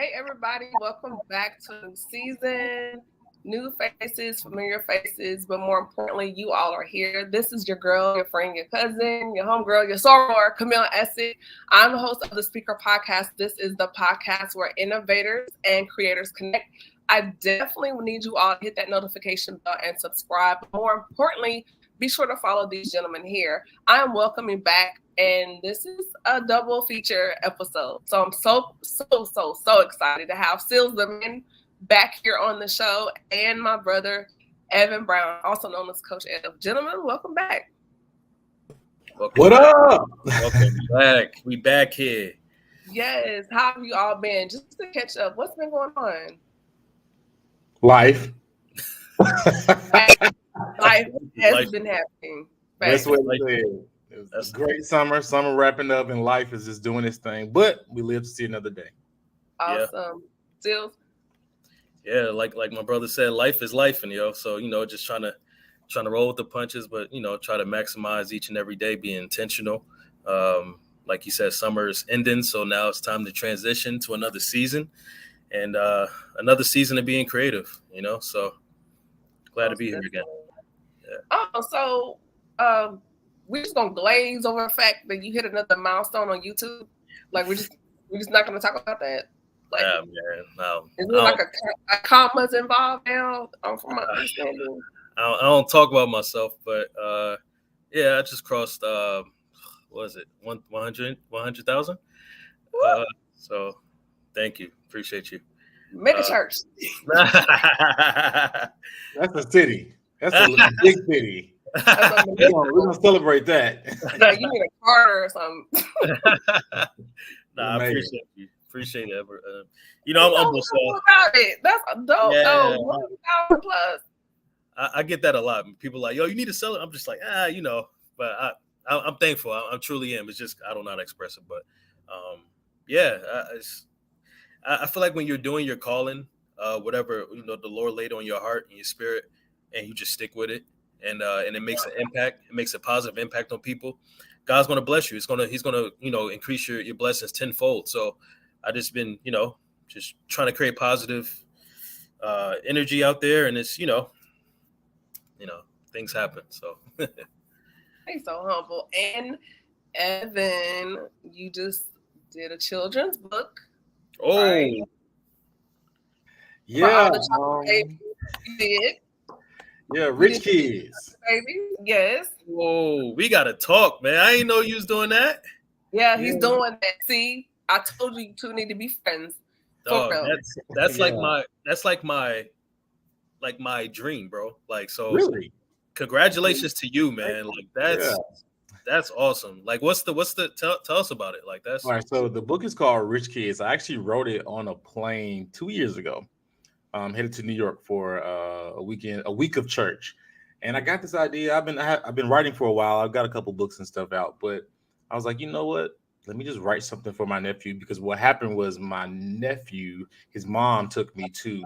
Hey, everybody, welcome back to the season. New faces, familiar faces, but more importantly, you all are here. This is your girl, your friend, your cousin, your homegirl, your soror, Camille Essig. I'm the host of the Speaker Podcast. This is the podcast where innovators and creators connect. I definitely need you all to hit that notification bell and subscribe. But more importantly, be sure to follow these gentlemen here. I am welcoming back, and this is a double feature episode. So I'm so excited to have Sealz the man back here on the show, and my brother Evan Brown, also known as Coach Ev. Gentlemen, welcome back. What up? Welcome back. We back here. Yes. How have you all been? Just to catch up, what's been going on? Life. Life has been happening. That's what it is. It was a great summer. Summer wrapping up, and life is just doing its thing. But we live to see another day. Awesome. Sealz? Yeah, like my brother said, life is life, and so just trying to roll with the punches, but try to maximize each and every day, be intentional. Like you said, summer is ending, so now it's time to transition to another season, and another season of being creative. So glad to be here again. Yeah. Oh, so we're just gonna glaze over the fact that you hit another milestone on YouTube. Like we're just not gonna talk about that. Like, yeah, man. No. Is it like a commas involved now? From my understanding. I don't talk about myself, but yeah, I just crossed. What was it? 100,000. So thank you, appreciate you. Make a church. That's a city. That's a big city. We're gonna celebrate that. Yeah, you need a Carter or something. Nah, I appreciate it. I'm almost about it. That's dope. Yeah. 1,000 plus. I get that a lot. People are like, yo, you need to sell it. I'm just like, but I'm thankful. I truly am. It's just I don't know how to express it, but yeah, I feel like when you're doing your calling, whatever the Lord laid on your heart and your spirit, and you just stick with it, and it makes an impact. It makes a positive impact on people. God's gonna bless you. He's gonna increase your blessings tenfold. So I just been just trying to create positive energy out there, and it's things happen. So He's so humble. And Evan, you just did a children's book. Oh, right? Yeah. You did. Yeah, Rich Kids. Baby, yes. Whoa, we gotta talk, man. I didn't know you was doing that. Yeah, he's doing that. See, I told you two need to be friends. That's like my dream, bro. Like, so really, congratulations to you, man. Like that's awesome. Like, what's the tell us about it? Like, that's all right. So the book is called Rich Kids. I actually wrote it on a plane 2 years ago. Headed to New York for a week of church, and I got this idea. I've been writing for a while. I've got a couple books and stuff out, but I was like, you know what? Let me just write something for my nephew, because what happened was my nephew, his mom took me to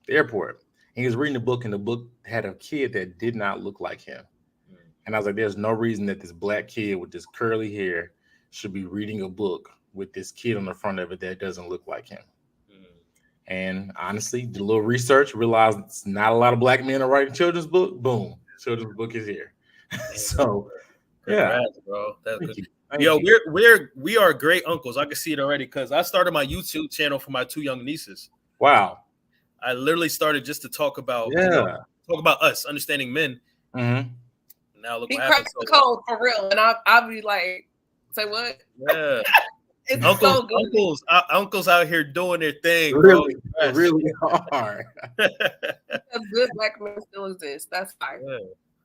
the airport, and he was reading the book, and the book had a kid that did not look like him, and I was like, there's no reason that this black kid with this curly hair should be reading a book with this kid on the front of it that doesn't look like him. And honestly, did a little research, realized it's not a lot of black men are writing children's book. Boom, children's book is here. So, congrats, bro. That's good. Yo, we are great uncles. I can see it already because I started my YouTube channel for my two young nieces. Wow. I literally started just to talk about us understanding men. Mm-hmm. Now look, he cracks the code for real, and I'll be like, say what? Yeah. It's uncles, so good. Uncles out here doing their thing. Really, really are. Good black men still exist. That's fine. Yeah,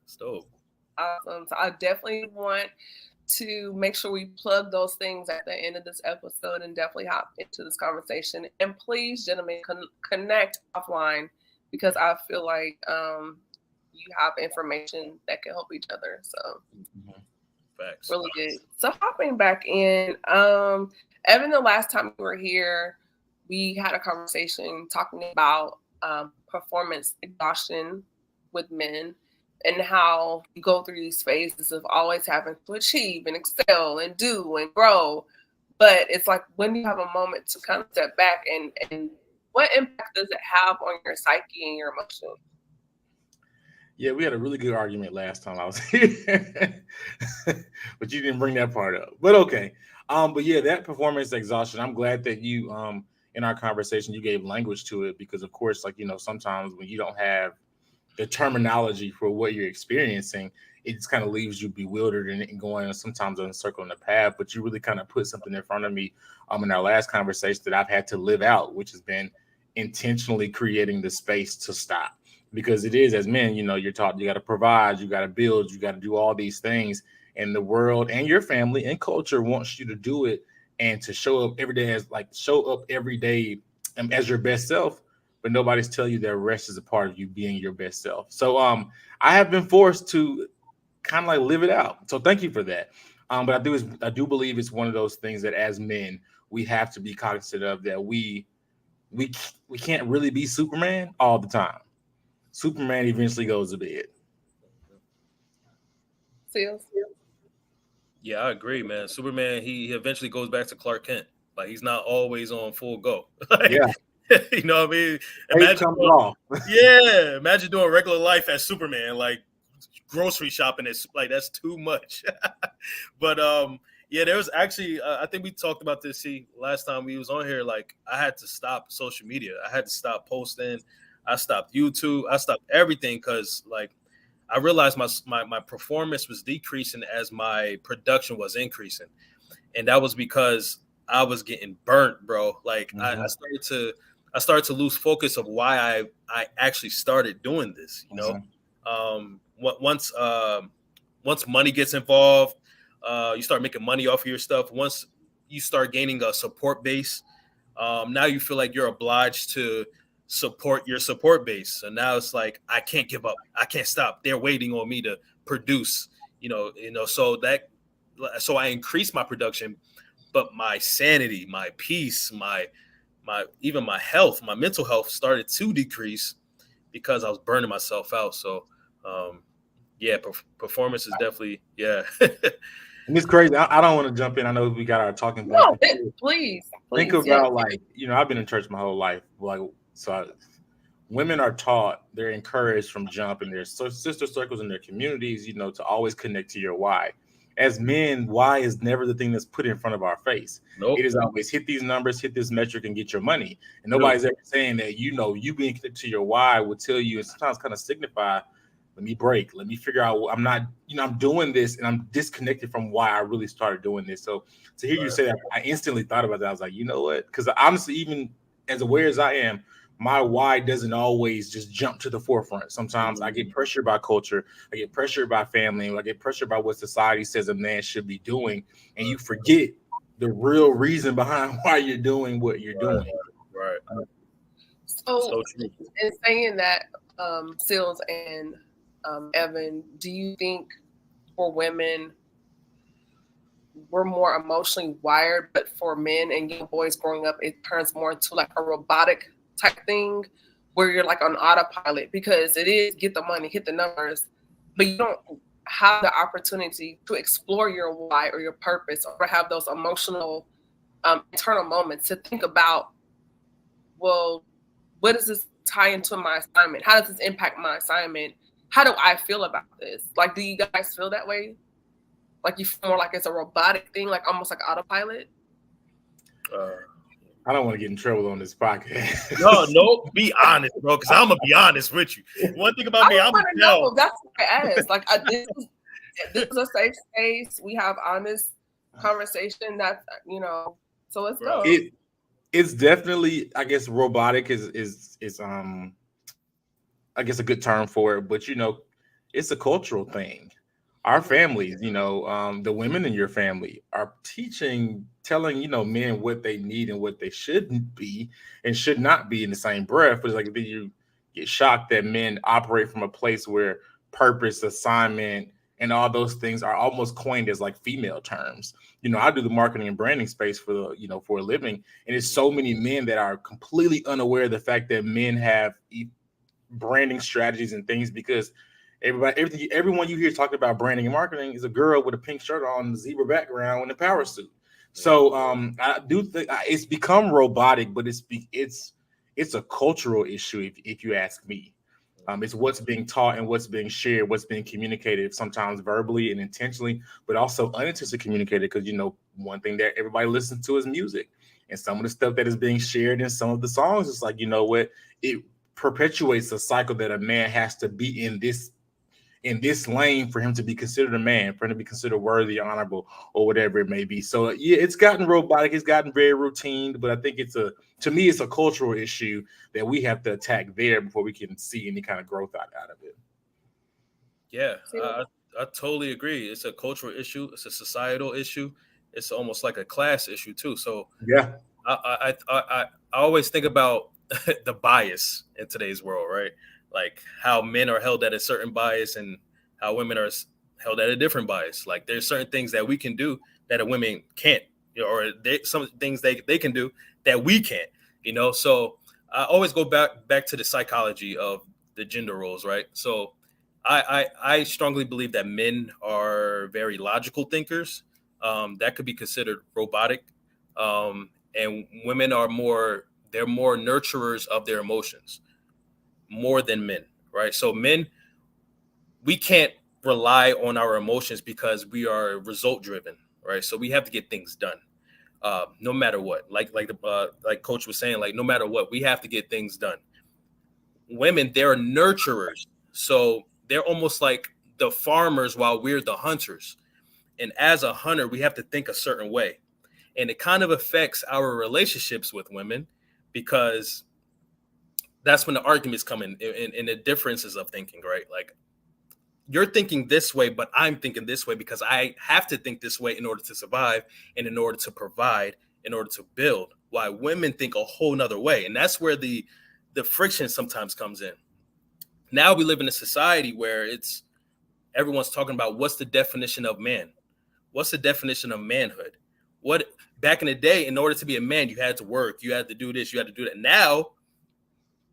it's dope. Awesome. So I definitely want to make sure we plug those things at the end of this episode and definitely hop into this conversation. And please, gentlemen, connect offline, because I feel like you have information that can help each other. So. Facts. Really good. So hopping back in, Evan, the last time we were here, we had a conversation talking about performance exhaustion with men and how you go through these phases of always having to achieve and excel and do and grow. But it's like, when you have a moment to kind of step back, and what impact does it have on your psyche and your emotions? Yeah, we had a really good argument last time I was here, but you didn't bring that part up. But okay, but yeah, that performance exhaustion. I'm glad that you, in our conversation, you gave language to it because, of course, like sometimes when you don't have the terminology for what you're experiencing, it just kind of leaves you bewildered and going sometimes on a circle in the path. But you really kind of put something in front of me, in our last conversation that I've had to live out, which has been intentionally creating the space to stop. Because it is, as men, you're taught you got to provide, you got to build, you got to do all these things. And the world and your family and culture wants you to do it and to show up every day as your best self. But nobody's telling you that rest is a part of you being your best self. So I have been forced to kind of like live it out. So thank you for that. But I do believe it's one of those things that as men, we have to be cognizant of, that we can't really be Superman all the time. Superman eventually goes to bed. Sealz? Yeah, I agree, man. Superman, he eventually goes back to Clark Kent. Like, he's not always on full go. Like, Yeah. You know what I mean? Imagine doing regular life as Superman, like grocery shopping is like, that's too much. But yeah, there was actually I think we talked about this last time we was on here. Like, I had to stop social media. I had to stop posting. I stopped YouTube. I stopped everything because, like, I realized my performance was decreasing as my production was increasing, and that was because I was getting burnt, bro. Like, I started to lose focus of why I actually started doing this. Once money gets involved, you start making money off of your stuff. Once you start gaining a support base, now you feel like you're obliged to support your support base. So now it's like, I can't give up. I can't stop. They're waiting on me to produce. So I increased my production, but my sanity, my peace, my even my health, my mental health started to decrease because I was burning myself out. So yeah, performance is definitely, yeah. And it's crazy. I don't want to jump in. I know we got our talking points. No, please. Think about, like, I've been in church my whole life. Like, women are taught, they're encouraged from jump in their sister circles in their communities, to always connect to your why. As men, why is never the thing that's put in front of our face. Nope. It is always hit these numbers, hit this metric, and get your money. And nobody's ever saying that, you being connected to your why will tell you, and sometimes kind of signify, let me break. Let me figure out, I'm not, I'm doing this and I'm disconnected from why I really started doing this. So to hear you say that, I instantly thought about that. I was like, you know what? Because honestly, even as aware as I am, my why doesn't always just jump to the forefront. Sometimes I get pressured by culture. I get pressured by family. I get pressured by what society says a man should be doing. And you forget the real reason behind why you're doing what you're doing. Right. So in saying that, Sealz and Evan, do you think for women we're more emotionally wired, but for men and young boys growing up, it turns more into like a robotic type thing where you're like on autopilot? Because it is get the money, hit the numbers, but you don't have the opportunity to explore your why or your purpose, or have those emotional internal moments to think about, well, what does this tie into my assignment? How does this impact my assignment? How do I feel about this? Like, do you guys feel that way? Like, you feel more like it's a robotic thing, like almost like autopilot? I don't want to get in trouble on this podcast. No, be honest, bro, because I'm going to be honest with you. One thing about me, I'm going to know. That's what I asked. Like, this is a safe space. We have honest conversation. That's, so let's go. It's definitely, I guess, robotic is I guess a good term for it, but it's a cultural thing. Our families, the women in your family are telling men what they need and what they shouldn't be and should not be in the same breath. But it's like, then you get shocked that men operate from a place where purpose, assignment, and all those things are almost coined as like female terms. I do the marketing and branding space for for a living, and it's so many men that are completely unaware of the fact that men have branding strategies and things, because everyone you hear talking about branding and marketing is a girl with a pink shirt on, the zebra background, and a power suit. So I do think it's become robotic, but it's a cultural issue if you ask me. It's what's being taught and what's being shared, what's being communicated, sometimes verbally and intentionally, but also unintentionally communicated. Because one thing that everybody listens to is music, and some of the stuff that is being shared in some of the songs is like, what, it perpetuates a cycle that a man has to be in this lane for him to be considered a man, for him to be considered worthy, honorable, or whatever it may be. So yeah, it's gotten robotic, it's gotten very routine, but I think to me, it's a cultural issue that we have to attack there before we can see any kind of growth out of it. Yeah, I totally agree. It's a cultural issue. It's a societal issue. It's almost like a class issue too. So yeah, I always think about the bias in today's world, right? Like how men are held at a certain bias and how women are held at a different bias. Like there's certain things that we can do that a women can't, or some things they can do that we can't, So I always go back to the psychology of the gender roles, right? So I strongly believe that men are very logical thinkers. That could be considered robotic. And women are they're more nurturers of their emotions, more than men, right? So men, we can't rely on our emotions because we are result driven, right? So we have to get things done, no matter what. Like Coach was saying, like no matter what, we have to get things done. Women, they're nurturers, so they're almost like the farmers while we're the hunters. And as a hunter, we have to think a certain way, and it kind of affects our relationships with women because that's when the arguments come in the differences of thinking, right? Like you're thinking this way, but I'm thinking this way because I have to think this way in order to survive and in order to provide, in order to build. Why women think a whole nother way. And that's where the friction sometimes comes in. Now we live in a society where everyone's talking about what's the definition of man? What's the definition of manhood? What back in the day, in order to be a man, you had to work, you had to do this, you had to do that. Now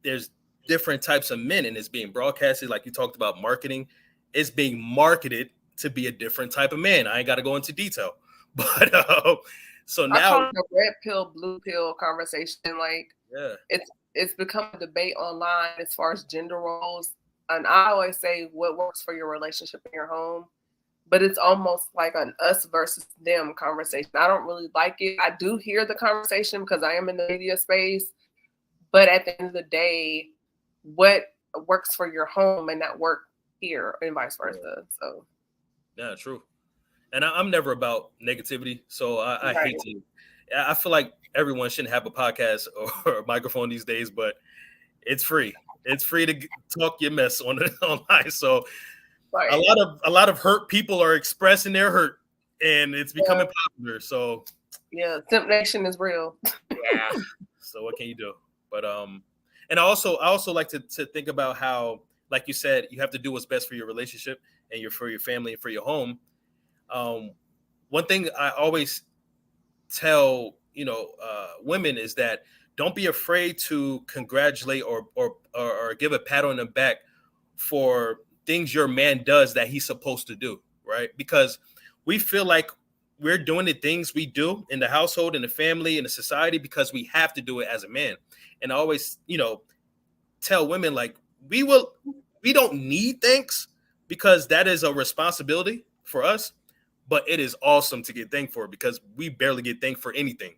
there's different types of men, and it's being broadcasted, like you talked about marketing. It's being marketed to be a different type of man. I ain't got to go into detail, but so now I call it a red pill, blue pill conversation. Like, yeah, it's become a debate online as far as gender roles, and I always say what works for your relationship in your home, but it's almost like an us versus them conversation. I don't really like it. I do hear the conversation because I am in the media space. But at the end of the day, what works for your home may not work here and vice versa. So, yeah, true. And I'm never about negativity. So I hate to. I feel like everyone shouldn't have a podcast or a microphone these days, but it's free. It's free to talk your mess online. So a lot of hurt people are expressing their hurt, and it's becoming popular. So yeah, Simp Nation is real. Yeah. So what can you do? But and I also like to think about how, like you said, you have to do what's best for your relationship and for your family and for your home. One thing I always tell women is that don't be afraid to congratulate or give a pat on the back for things your man does that he's supposed to do, right? Because we feel like we're doing the things we do in the household, in the family, in the society because we have to do it as a man. And I always, tell women like we don't need thanks because that is a responsibility for us. But it is awesome to get thanked for because we barely get thanked for anything.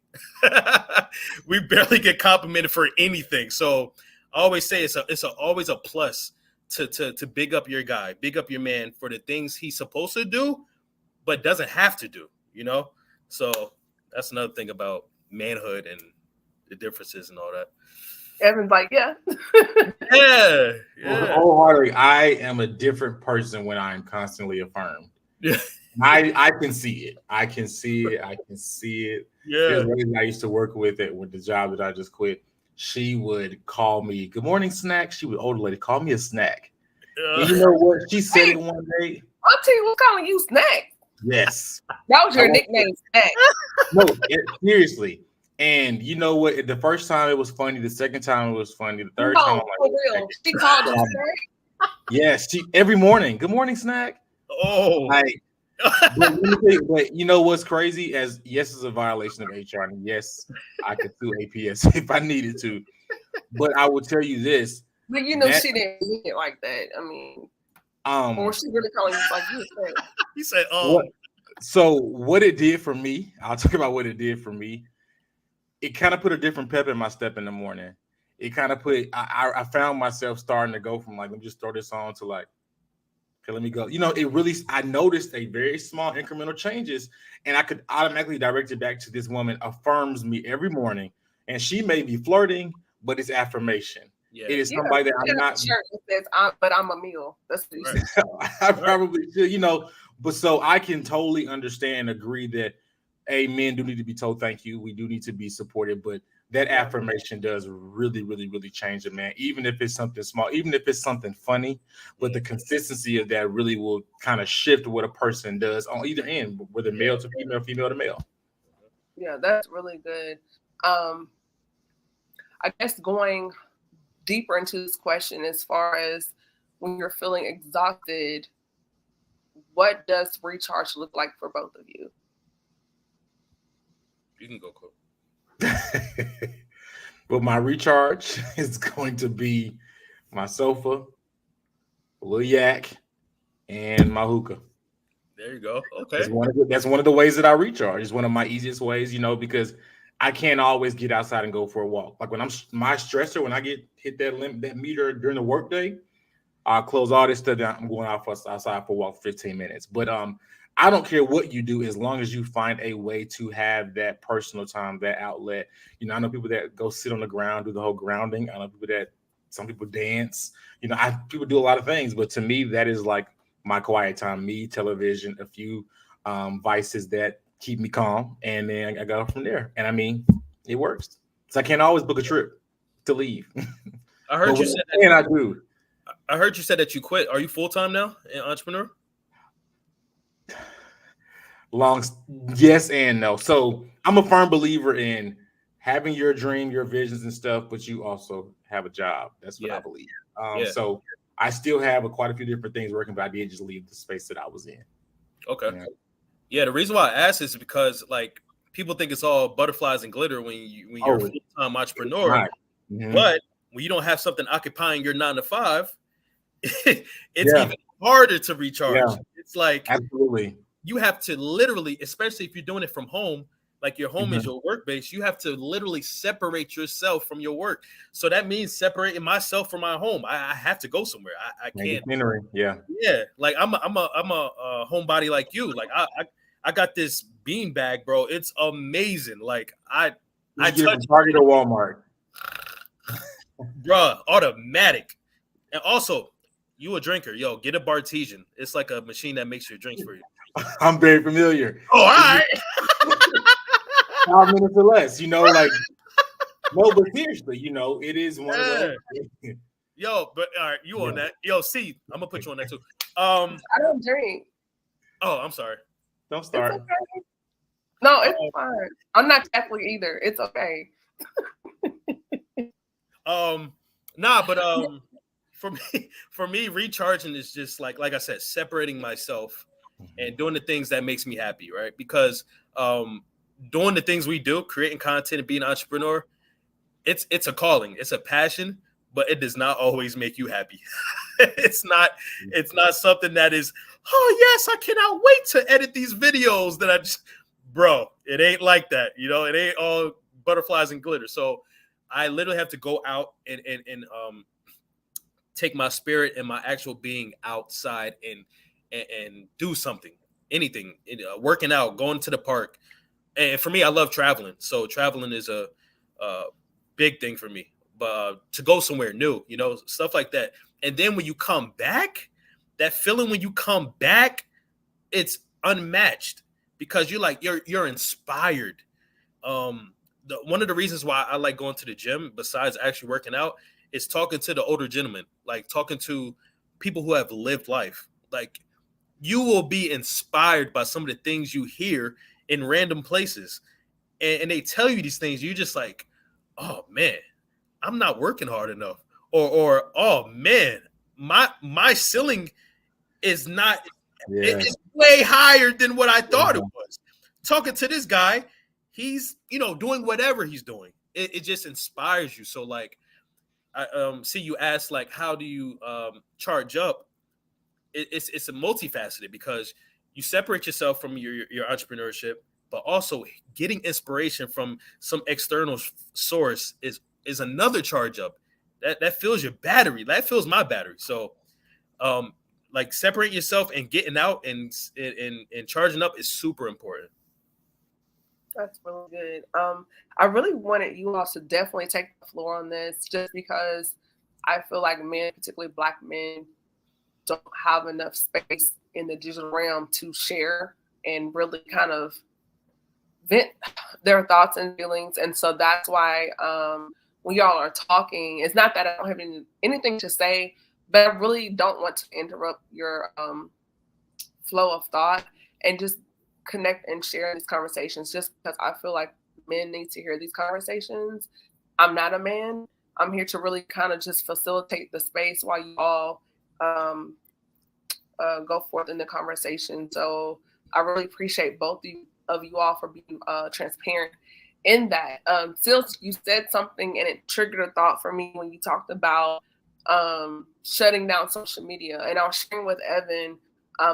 We barely get complimented for anything. So I always say it's always a plus to big up your guy, big up your man for the things he's supposed to do, but doesn't have to do, So that's another thing about manhood and the differences and all that. Evan's like, yeah. Yeah. Wholeheartedly, I am a different person when I'm constantly affirmed. Yeah. I can see it. I can see it. Yeah. There's a lady I used to work with the job that I just quit. She would call me, "Good morning, snack." She was older lady, call me a snack. And you know what? She said it one day. Auntie, we're calling you snack. Yes. That was your nickname, snack. No, seriously. And you know what? The first time it was funny. The second time it was funny. The third time, I'm like, for real. She called you snack. Yes, every morning. Good morning, snack. Oh, like But you know what's crazy? As yes, it's a violation of HR, and yes, I could sue APS if I needed to. But I will tell you this: But you know, that she didn't mean it like that. I mean, or she really calling you like you said. He said, what, so what it did for me, I'll talk about what it did for me. It kind of put a different pep in my step in the morning. It kind of put I found myself starting to go from like, let me just throw this on to like, okay, let me go. You know, it really, I noticed a very small incremental changes, and I could automatically direct it back to this woman affirms me every morning. And she may be flirting, but it's affirmation. Yeah. It is somebody that I'm not. Shirt that says, but I'm a meal. That's what you said. I probably should, you know, but so I can totally understand and agree that men do need to be told thank you. We do need to be supported, but that affirmation does really, really, really change a man, even if it's something small, even if it's something funny. But the consistency of that really will kind of shift what a person does on either end, whether male to female, female to male. Yeah, that's really good. I guess going deeper into this question, as far as when you're feeling exhausted, what does recharge look like for both of you? You can go, Cook. But my recharge is going to be my sofa, a little yak, and my hookah. There you go. Okay. That's one of the ways that I recharge. It's one of my easiest ways, you know, because I can't always get outside and go for a walk. Like when I'm my stressor, when I get hit that limit, that meter during the workday, I'll close all this stuff down. I'm going outside for a walk for 15 minutes. But I don't care what you do as long as you find a way to have that personal time, that outlet. You know, I know people that go sit on the ground, do the whole grounding. I know some people dance. You know, people do a lot of things, but to me, that is like my quiet time. Me, television, a few vices that keep me calm, and then I go from there. And I mean, it works. So I can't always book a trip to leave. I heard you said that. And I do. I heard you said that you quit. Are you full time now, an entrepreneur? Yes and no. So I'm a firm believer in having your dream, your visions and stuff, but you also have a job. That's what I believe. So I still have quite a few different things working, but I did just leave the space that I was in. Okay. Yeah, the reason why I asked is because like people think it's all butterflies and glitter when you're a full-time entrepreneur. Right. Mm-hmm. But when you don't have something occupying your 9 to 5, it's even harder to recharge. Yeah. It's like absolutely. You have to literally, especially if you're doing it from home, like your home is your work base, you have to literally separate yourself from your work. So that means separating myself from my home. I have to go somewhere. I can't. Yeah. Like I'm a homebody like you. Like I got this bean bag, bro. It's amazing. Like I touch Target or Walmart, bro. Automatic. And also, you a drinker, yo, get a Bartesian. It's like a machine that makes your drinks for you. I'm very familiar. Oh, all right. 5 minutes or less, you know, like no, but seriously, you know, it is one of those. Yo, but all right, you on that. Yo, see, I'm gonna put you on that too. I don't drink. Oh, I'm sorry. Don't start. It's okay. No, it's fine. I'm not Catholic either. It's okay. For me, recharging is just like I said, separating myself and doing the things that makes me happy, right? Because doing the things we do, creating content and being an entrepreneur, it's a calling, it's a passion, but it does not always make you happy. It's not something that is, oh yes, I cannot wait to edit these videos that I just, bro, it ain't like that. You know, it ain't all butterflies and glitter. So I literally have to go out and take my spirit and my actual being outside and do something, anything, working out, going to the park. And for me, I love traveling. So traveling is a big thing for me, but to go somewhere new, you know, stuff like that. And then when you come back, that feeling when you come back, it's unmatched because you're inspired. One of the reasons why I like going to the gym, besides actually working out, is talking to the older gentlemen, like talking to people who have lived life. Like you will be inspired by some of the things you hear in random places, and they tell you these things. You're just like, oh man, I'm not working hard enough, or oh man, my ceiling is not It's way higher than what I thought it was. Talking to this guy, he's doing whatever he's doing. It just inspires you. So like, I see you ask like, how do you charge up? It's a multifaceted, because you separate yourself from your entrepreneurship, but also getting inspiration from some external source is another charge up. That fills your battery. That fills my battery. So like separate yourself and getting out and charging up is super important. That's really good. I really wanted you all to definitely take the floor on this, just because I feel like men, particularly Black men, don't have enough space in the digital realm to share and really kind of vent their thoughts and feelings. And so that's why when y'all are talking, it's not that I don't have anything to say, but I really don't want to interrupt your flow of thought, and just connect and share these conversations, just because I feel like men need to hear these conversations. I'm not a man. I'm here to really kind of just facilitate the space while you all go forth in the conversation. So I really appreciate both of you all for being transparent in that. Sealz, you said something and it triggered a thought for me when you talked about shutting down social media. And I was sharing with Evan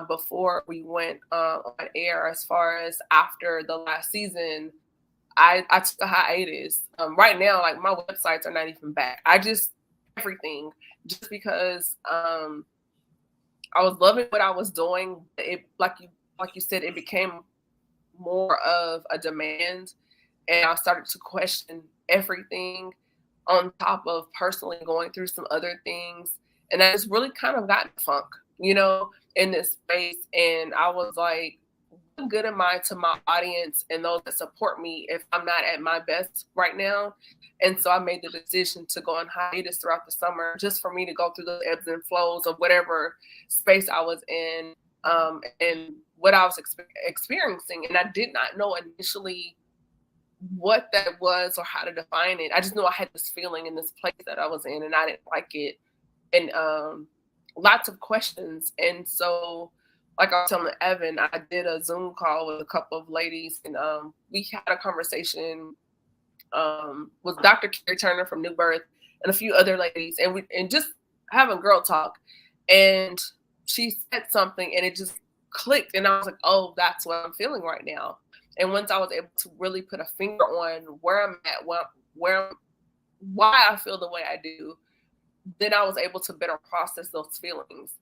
before we went on air, as far as after the last season, I took a hiatus. Right now, like, my websites are not even back. Everything, just because I was loving what I was doing. It, like you said, it became more of a demand, and I started to question everything, on top of personally going through some other things. And I just really kind of got funk, in this space. And I was like, what good am I to my audience and those that support me if I'm not at my best right now? And so I made the decision to go on hiatus throughout the summer, just for me to go through the ebbs and flows of whatever space I was in, and what I was experiencing. And I did not know initially what that was or how to define it. I just knew I had this feeling in this place that I was in, and I didn't like it. And lots of questions. And so, like I was telling Evan, I did a Zoom call with a couple of ladies, and we had a conversation with Dr. Carrie Turner from New Birth and a few other ladies, and just having girl talk. And she said something, and it just clicked, and I was like, oh, that's what I'm feeling right now. And once I was able to really put a finger on where I'm at, why I feel the way I do, then I was able to better process those feelings.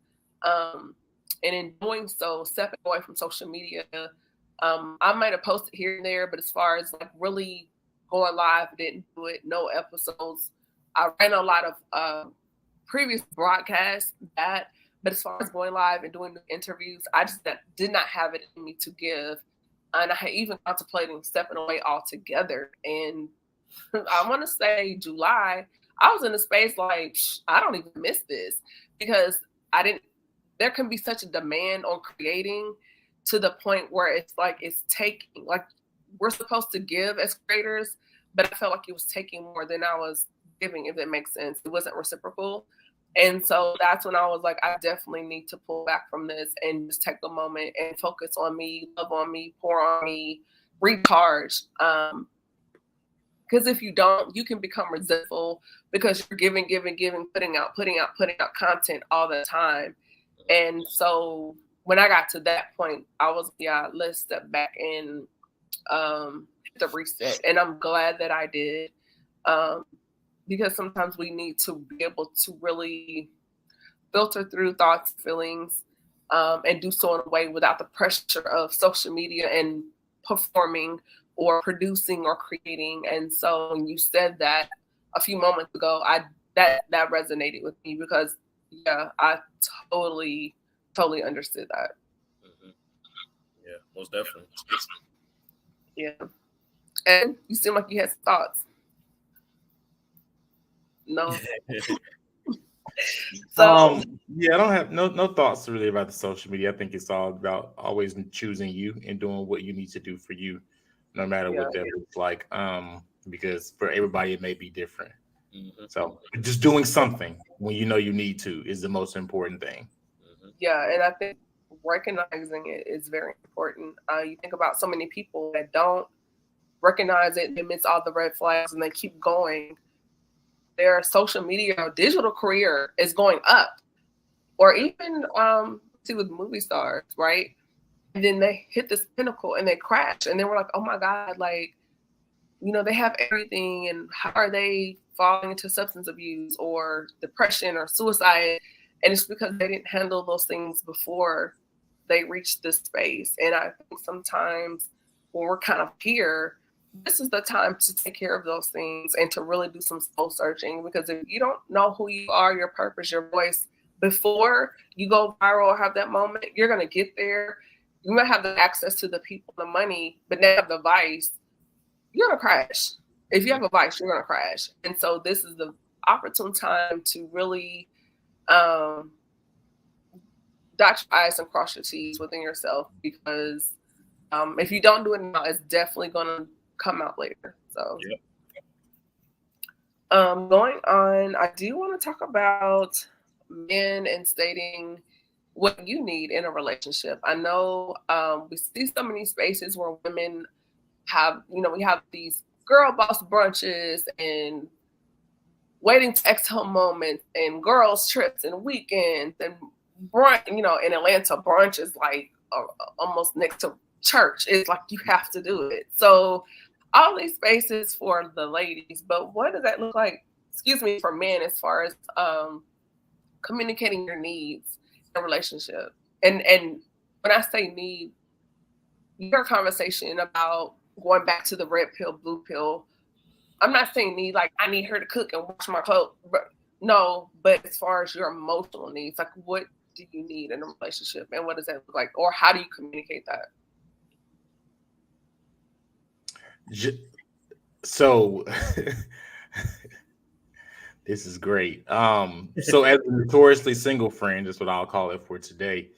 And in doing so, stepping away from social media, I might have posted here and there, but as far as like really going live, didn't do it. No episodes. I ran a lot of previous broadcasts, but as far as going live and doing the interviews, I just did not have it in me to give. And I had even contemplating stepping away altogether. And I want to say July, I was in a space like, I don't even miss this, because there can be such a demand on creating to the point where it's like, it's taking, like, we're supposed to give as creators, but I felt like it was taking more than I was giving, if that makes sense. It wasn't reciprocal. And so that's when I was like, I definitely need to pull back from this and just take a moment and focus on me, love on me, pour on me, recharge. Because if you don't, you can become resentful, because you're giving, putting out content all the time. And so when I got to that point, I was, let's step back and hit the reset. And I'm glad that I did. Because sometimes we need to be able to really filter through thoughts, feelings, and do so in a way without the pressure of social media and performing or producing or creating. And so when you said that a few moments ago, that resonated with me, because I totally understood that. Mm-hmm. Yeah, most definitely. Yeah. And you seem like you had thoughts. No. So I don't have no thoughts really about the social media. I think it's all about always choosing you and doing what you need to do for you, no matter what that looks like. Because for everybody it may be different. Mm-hmm. So just doing something when you know you need to is the most important thing. Yeah, and I think recognizing it is very important. You think about so many people that don't recognize it, they miss all the red flags, and they keep going. Their social media or digital career is going up, or even see with movie stars, right? And then they hit this pinnacle and they crash, and then we're like, oh my God, like, you know, they have everything, and how are they falling into substance abuse or depression or suicide? And it's because they didn't handle those things before they reached this space. And I think sometimes when we're kind of here, this is the time to take care of those things and to really do some soul searching. Because if you don't know who you are, your purpose, your voice, before you go viral or have that moment, you're going to get there. You might have the access to the people, the money, but now the vice, you're going to crash. If you have a vice, you're going to crash. And so this is the opportune time to really dot your I's and cross your T's within yourself, because if you don't do it now, it's definitely going to come out later. So going on, I do want to talk about men and stating what you need in a relationship. I know we see so many spaces where women have, you know, we have these girl boss brunches and waiting to exhale moments and girls trips and weekends and brunch. You know, in Atlanta, brunch is like almost next to church. It's like you have to do it. So all these spaces for the ladies, but what does that look like, excuse me, for men as far as communicating your needs in a relationship? And when I say need, your conversation about going back to the red pill, blue pill, I'm not saying need like I need her to cook and wash my clothes. No, but as far as your emotional needs, like what do you need in a relationship and what does that look like? Or how do you communicate that? So this is great. So as a notoriously single friend, that's what I'll call it for today.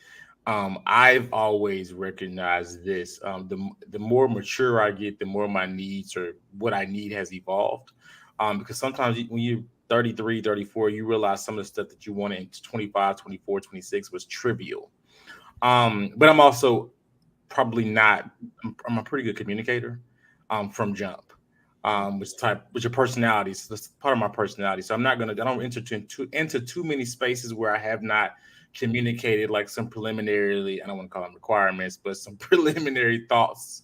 I've always recognized this. The more mature I get, the more my needs or what I need has evolved. Because sometimes when you're 33, 34, you realize some of the stuff that you wanted in 25, 24, 26 was trivial. But I'm also probably not, I'm a pretty good communicator from jump. Which are personalities. That's part of my personality. So I don't enter too many spaces where I have not communicated like some preliminarily, I don't want to call them requirements, but some preliminary thoughts,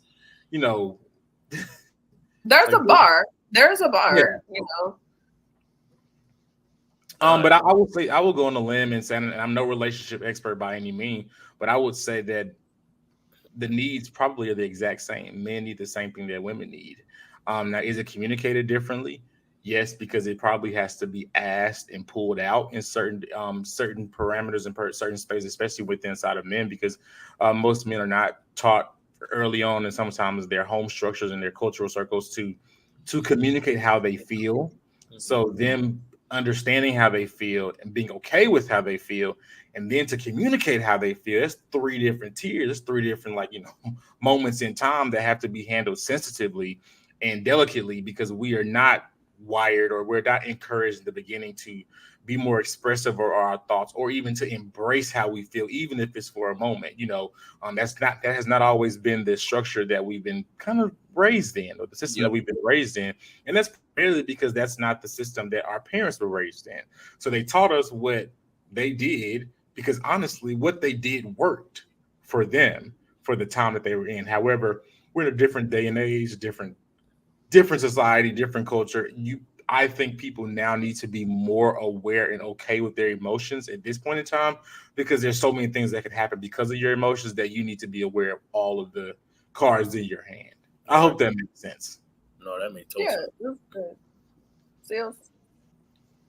you know. There's like, a bar. There's a bar, yeah. you know. But I will say, I will go on a limb and say, and I'm no relationship expert by any means, but I would say that the needs probably are the exact same. Men need the same thing that women need. Now, is it communicated differently? Yes, because it probably has to be asked and pulled out in certain parameters and certain spaces, especially within inside of men, because most men are not taught early on, and sometimes their home structures and their cultural circles to communicate how they feel. So them understanding how they feel and being okay with how they feel, and then to communicate how they feel. That's 3 different tiers. That's 3 different moments in time that have to be handled sensitively and delicately, because we are not wired or we're not encouraged in the beginning to be more expressive of our thoughts or even to embrace how we feel, even if it's for a moment. That has not always been the structure that we've been kind of raised in, or the system that we've been raised in. And that's primarily because that's not the system that our parents were raised in. So they taught us what they did because honestly, what they did worked for them for the time that they were in. However, we're in a different day and age, different society, different culture. I think people now need to be more aware and okay with their emotions at this point in time, because there's so many things that could happen because of your emotions that you need to be aware of all of the cards in your hand. I hope that makes sense. No, that makes total sense. Yeah, that's good. Sealz?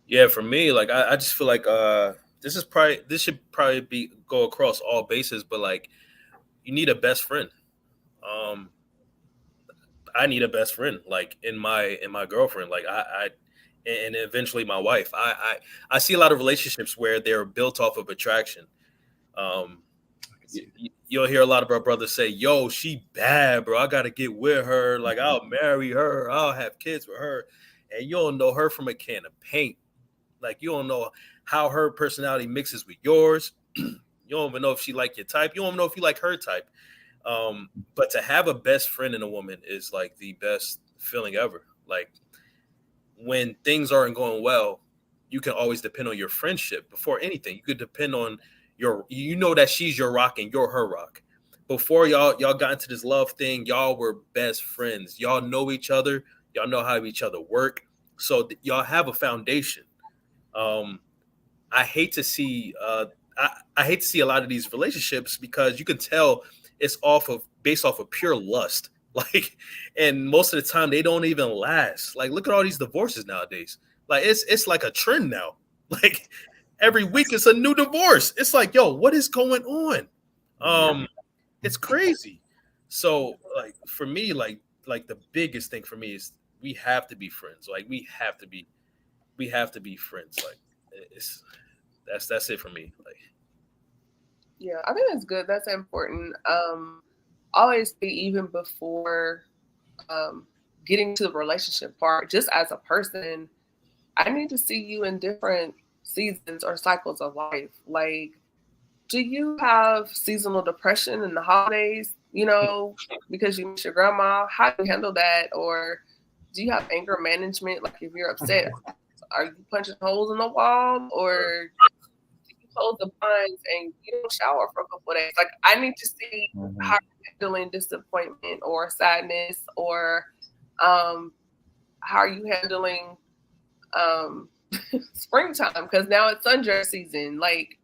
Yeah, for me, like I just feel like this should probably go across all bases, but like you need a best friend. I need a best friend, like in my girlfriend, like I and eventually my wife. I see a lot of relationships where they're built off of attraction. You'll hear a lot of our brothers say, "Yo, she bad, bro. I gotta get with her. Like I'll marry her. I'll have kids with her," and you don't know her from a can of paint. Like you don't know how her personality mixes with yours. You don't even know if she like your type. You don't even know if you like her type. But to have a best friend in a woman is like the best feeling ever. Like when things aren't going well, you can always depend on your friendship before anything. You could depend on you know that she's your rock and you're her rock. Before y'all got into this love thing, y'all were best friends. Y'all know each other. Y'all know how each other work. So y'all have a foundation. I hate to see I hate to see a lot of these relationships because you can tell it's based off of pure lust. Like, and most of the time they don't even last. Like, look at all these divorces nowadays. Like, it's like a trend now. Like every week it's a new divorce. It's like, yo, what is going on? It's crazy. So, like, for me, like the biggest thing for me is we have to be friends. Like, we have to be friends. Like, that's it for me. Like, yeah, I think that's good. That's important. Always be even before getting to the relationship part, just as a person, I need to see you in different seasons or cycles of life. Like, do you have seasonal depression in the holidays, because you miss your grandma? How do you handle that? Or do you have anger management? Like, if you're upset, are you punching holes in the wall? Or do you close the blinds and you don't shower for a couple of days? Like, I need to see how you're handling disappointment or sadness, or how are you handling springtime? Because now it's sundress season. Like,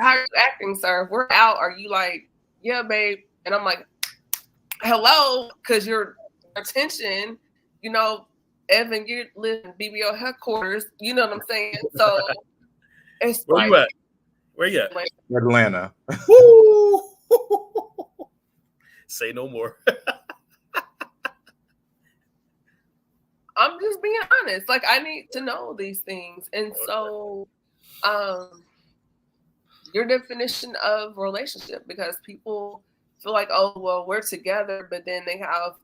how are you acting, sir? If we're out, are you like, yeah, babe? And I'm like, hello, because your attention, Evan, you live in BBO headquarters. You know what I'm saying? So it's where you at? Where you at? Atlanta. Woo! Say no more. I'm just being honest. Like, I need to know these things. And so your definition of relationship, because people feel like, oh, well, we're together, but then they have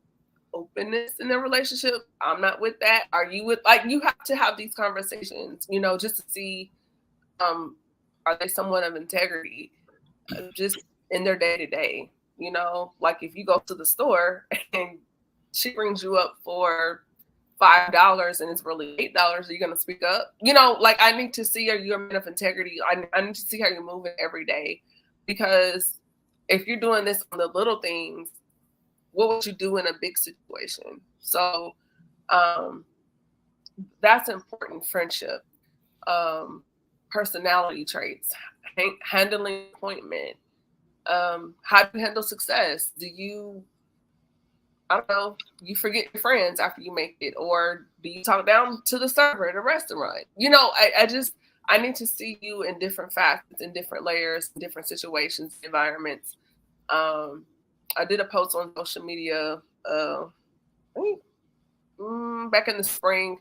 openness in their relationship. I'm not with that. Are you with, like, you have to have these conversations, just to see, are they someone of integrity, just in their day to day, like if you go to the store and she brings you up for $5 and it's really $8, are you going to speak up? Like, I need to see, are you a man of integrity? I need to see how you're moving every day, because if you're doing this on the little things, what would you do in a big situation? So that's important. Friendship, personality traits, handling appointment, how do you handle success? Do you, I don't know, you forget your friends after you make it, or do you talk down to the server at a restaurant? I need to see you in different facets, in different layers, in different situations, environments. I did a post on social media back in the spring,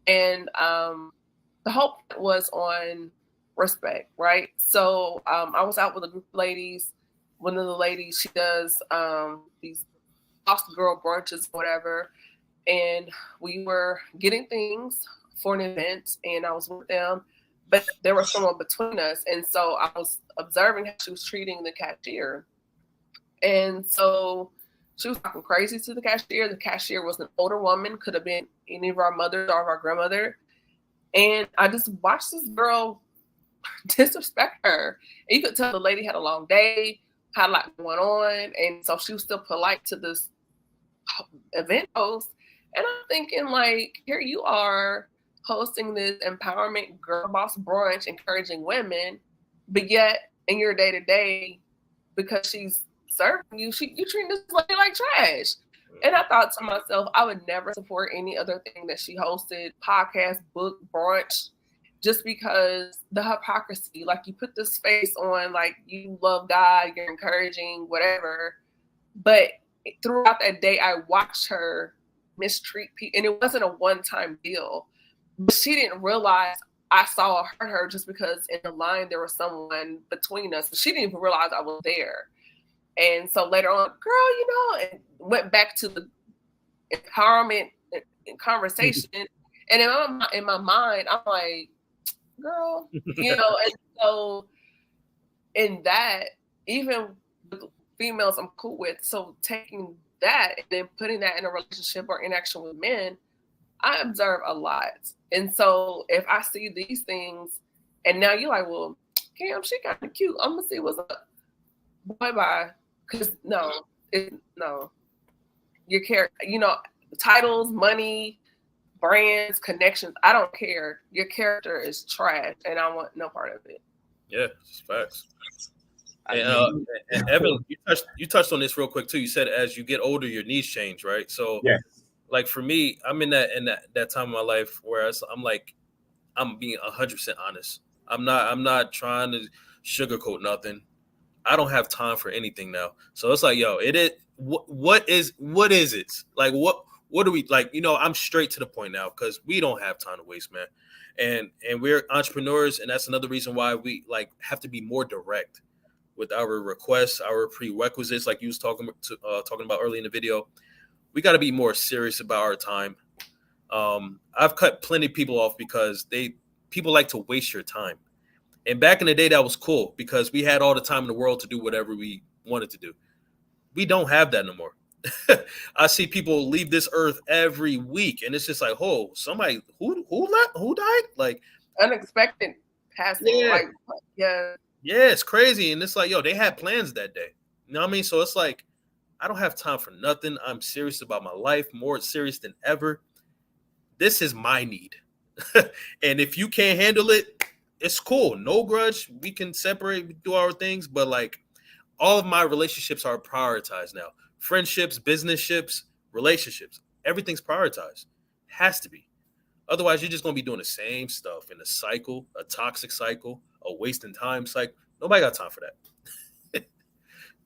and the whole point was on respect, right? So I was out with a group of ladies. One of the ladies, she does these lost girl brunches, whatever, and we were getting things for an event, and I was with them, but there was someone between us, and so I was observing how she was treating the cashier. And so she was talking crazy to the cashier. The cashier was an older woman, could have been any of our mothers or of our grandmother. And I just watched this girl disrespect her. And you could tell the lady had a long day, had a lot going on. And so she was still polite to this event host. And I'm thinking, like, here you are hosting this empowerment girl boss brunch, encouraging women, but yet in your day to day, because she's serving you, you treat this lady like trash. And I thought to myself, I would never support any other thing that she hosted, podcast, book, brunch, just because the hypocrisy. Like, you put this face on, like you love God, you're encouraging, whatever. But throughout that day, I watched her mistreat people, and it wasn't a one-time deal. But she didn't realize I saw her just because in the line there was someone between us. She didn't even realize I was there. And so later on, girl, and went back to the empowerment conversation. And in my mind, I'm like, girl, and so in that, even with females I'm cool with, so taking that and then putting that in a relationship or interaction with men, I observe a lot. And so if I see these things and now you're like, well, Cam, she kind of cute. I'm gonna see what's up. Bye bye. Cause no, your character, titles, money, brands, connections, I don't care. Your character is trash and I want no part of it. Yeah, it's facts. And Evan, you touched on this real quick too. You said as you get older, your needs change, right? So, yeah. Like for me, I'm in that time of my life where I'm like, I'm being 100% honest. I'm not trying to sugarcoat nothing. I don't have time for anything now. So it's like, yo, what is it? Like what do we like? I'm straight to the point now because we don't have time to waste, man. And we're entrepreneurs, and that's another reason why we like have to be more direct with our requests, our prerequisites, like you was talking about early in the video. We got to be more serious about our time. I've cut plenty of people off because people like to waste your time. And back in the day, that was cool because we had all the time in the world to do whatever we wanted to do. We don't have that no more. I see people leave this earth every week, and it's just like, oh, somebody who died, like unexpected passing. Yeah. Like, yeah, it's crazy, and it's like, yo, they had plans that day. You know what I mean? So it's like, I don't have time for nothing. I'm serious about my life, more serious than ever. This is my need, and if you can't handle it, it's cool. No grudge. We can separate, we do our things, but like all of my relationships are prioritized now. Friendships, business-ships, relationships, everything's prioritized. Has to be. Otherwise, you're just going to be doing the same stuff in a cycle, a toxic cycle, a wasting time cycle. Nobody got time for that.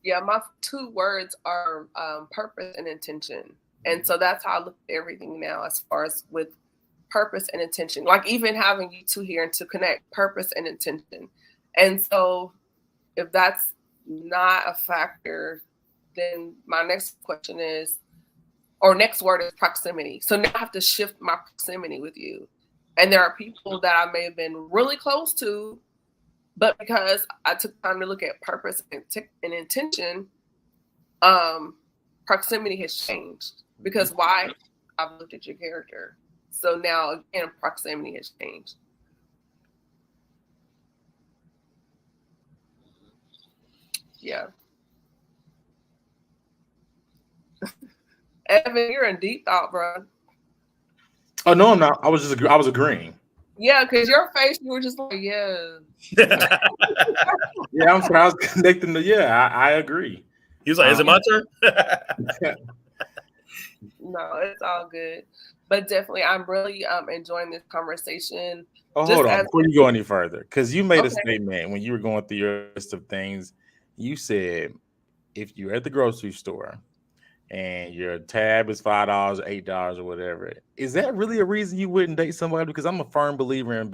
Yeah, my 2 words are purpose and intention. And so that's how I look at everything now as far as with purpose and intention. Like even having you 2 here and to connect purpose and intention. And so if that's not a factor, then my next question is, or next word is proximity. So now I have to shift my proximity with you. And there are people that I may have been really close to, but because I took time to look at purpose and intention, proximity has changed. Because why? I've looked at your character. So now, again, proximity has changed. Yeah. Evan, you're in deep thought, bro. Oh no, I'm not. I was agreeing. Yeah, because your face, you were just like, yeah. Yeah, I'm sorry. I was connecting to. Yeah, I agree. He was like, "Is it my turn?" No, it's all good. But definitely, I'm really enjoying this conversation. Oh, hold on before you go any further, because you made a statement when you were going through your list of things. You said if you're at the grocery store and your tab is $5, $8, or whatever, is that really a reason you wouldn't date somebody? Because I'm a firm believer in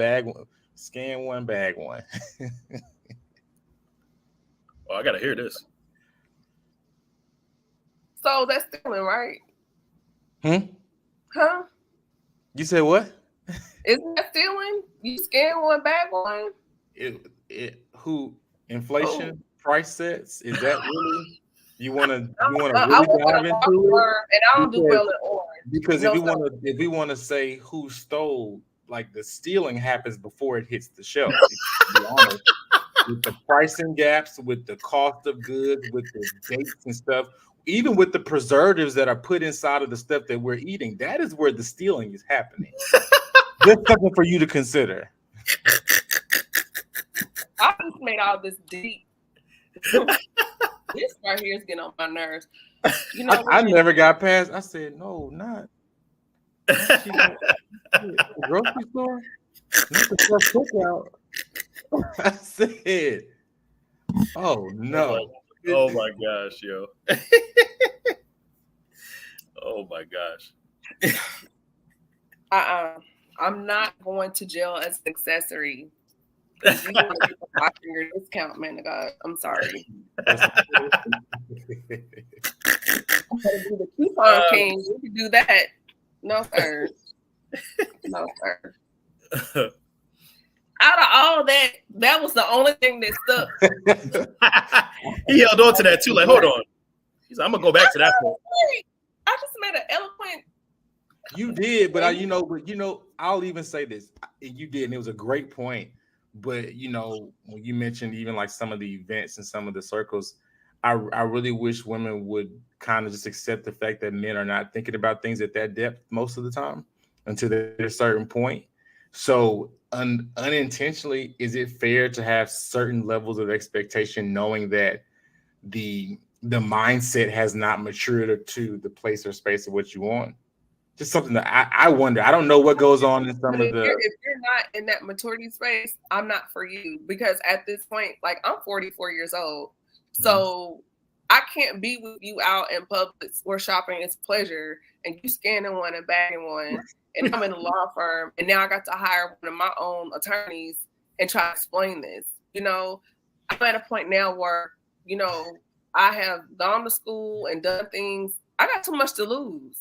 scan one, bag one. Oh, I gotta hear this. So that's stealing, right? Huh? You said what? Isn't that stealing? You scan one, bag one. Who inflation price sets? Is that really? You want to really dive into it? And I don't do well in orange. Because if we want to say who stole, like the stealing happens before it hits the shelf. To be honest, with the pricing gaps, with the cost of goods, with the dates and stuff, even with the preservatives that are put inside of the stuff that we're eating, that is where the stealing is happening. Just something for you to consider. I just made all this deep. This right here is getting on my nerves. You know, I never got past. I said, no, not the grocery store, not the first cookout. I said, oh no. Oh my gosh, yo. Oh my gosh. I'm not going to jail as an accessory. You want to keep watching your discount, man. God, I'm sorry. The coupon king, you can do that. No, sir. No, sir. out of all that, that was the only thing that stuck. He held on to that too. Like, hold on. He's like, I'm gonna go back to that point. I just made an eloquent. You did, but I'll even say this. You did, and it was a great point. But when you mentioned even like some of the events and some of the circles, I really wish women would kind of just accept the fact that men are not thinking about things at that depth most of the time until they're at a certain point. So unintentionally, is it fair to have certain levels of expectation, knowing that the mindset has not matured to the place or space of what you want? Just something that I wonder. I don't know what goes on in some of the. If you're not in that maturity space, I'm not for you, because at this point, like, I'm 44 years old, so I can't be with you out in public where shopping is pleasure and you scanning one and bagging one, and I'm in a law firm, and now I got to hire one of my own attorneys and try to explain this. I'm at a point now where, I have gone to school and done things. I got too much to lose.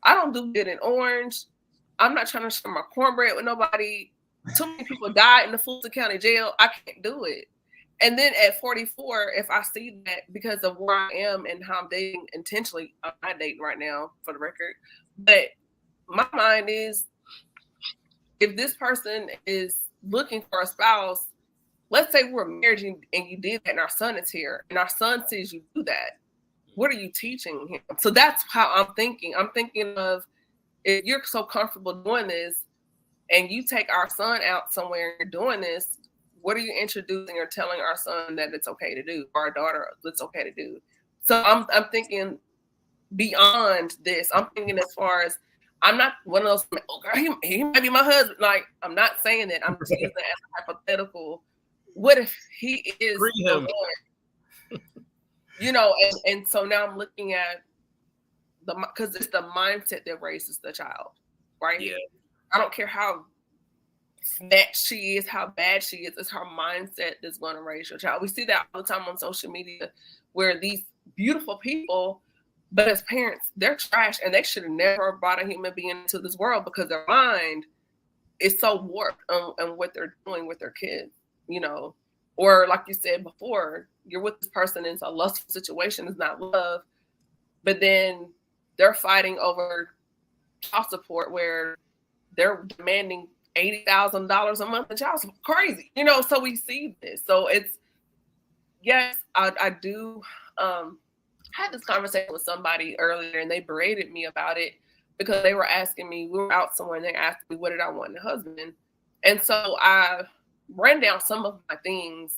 I don't do it in orange. I'm not trying to share my cornbread with nobody. Too many people died in the Fulton County jail. I can't do it. And then at 44, if I see that, because of where I am and how I'm dating intentionally, I'm not dating right now, for the record, but my mind is, if this person is looking for a spouse, let's say we're married and you did that, and our son is here, and our son sees you do that. What are you teaching him? So that's how I'm thinking. I'm thinking of, if you're so comfortable doing this and you take our son out somewhere and you're doing this, what are you introducing or telling our son that it's okay to do, or our daughter it's okay to do? So I'm thinking beyond this. I'm thinking as far as, I'm not one of those, oh girl, he might be my husband. Like, I'm not saying that. I'm just using it as a hypothetical. What if he is the one? And so now I'm looking at because it's the mindset that raises the child, right? Yeah. I don't care how snatched she is, how bad she is. It's her mindset that's going to raise your child. We see that all the time on social media, where these beautiful people, but as parents, they're trash, and they should have never brought a human being into this world, because their mind is so warped on what they're doing with their kids, Or like you said before, you're with this person, it's a lustful situation, it's not love, but then they're fighting over child support where they're demanding $80,000 a month in child support. Crazy, so we see this. So it's, yes, I do. I had this conversation with somebody earlier, and they berated me about it because they were asking me, we were out somewhere, and they asked me, what did I want in a husband? And so I ran down some of my things,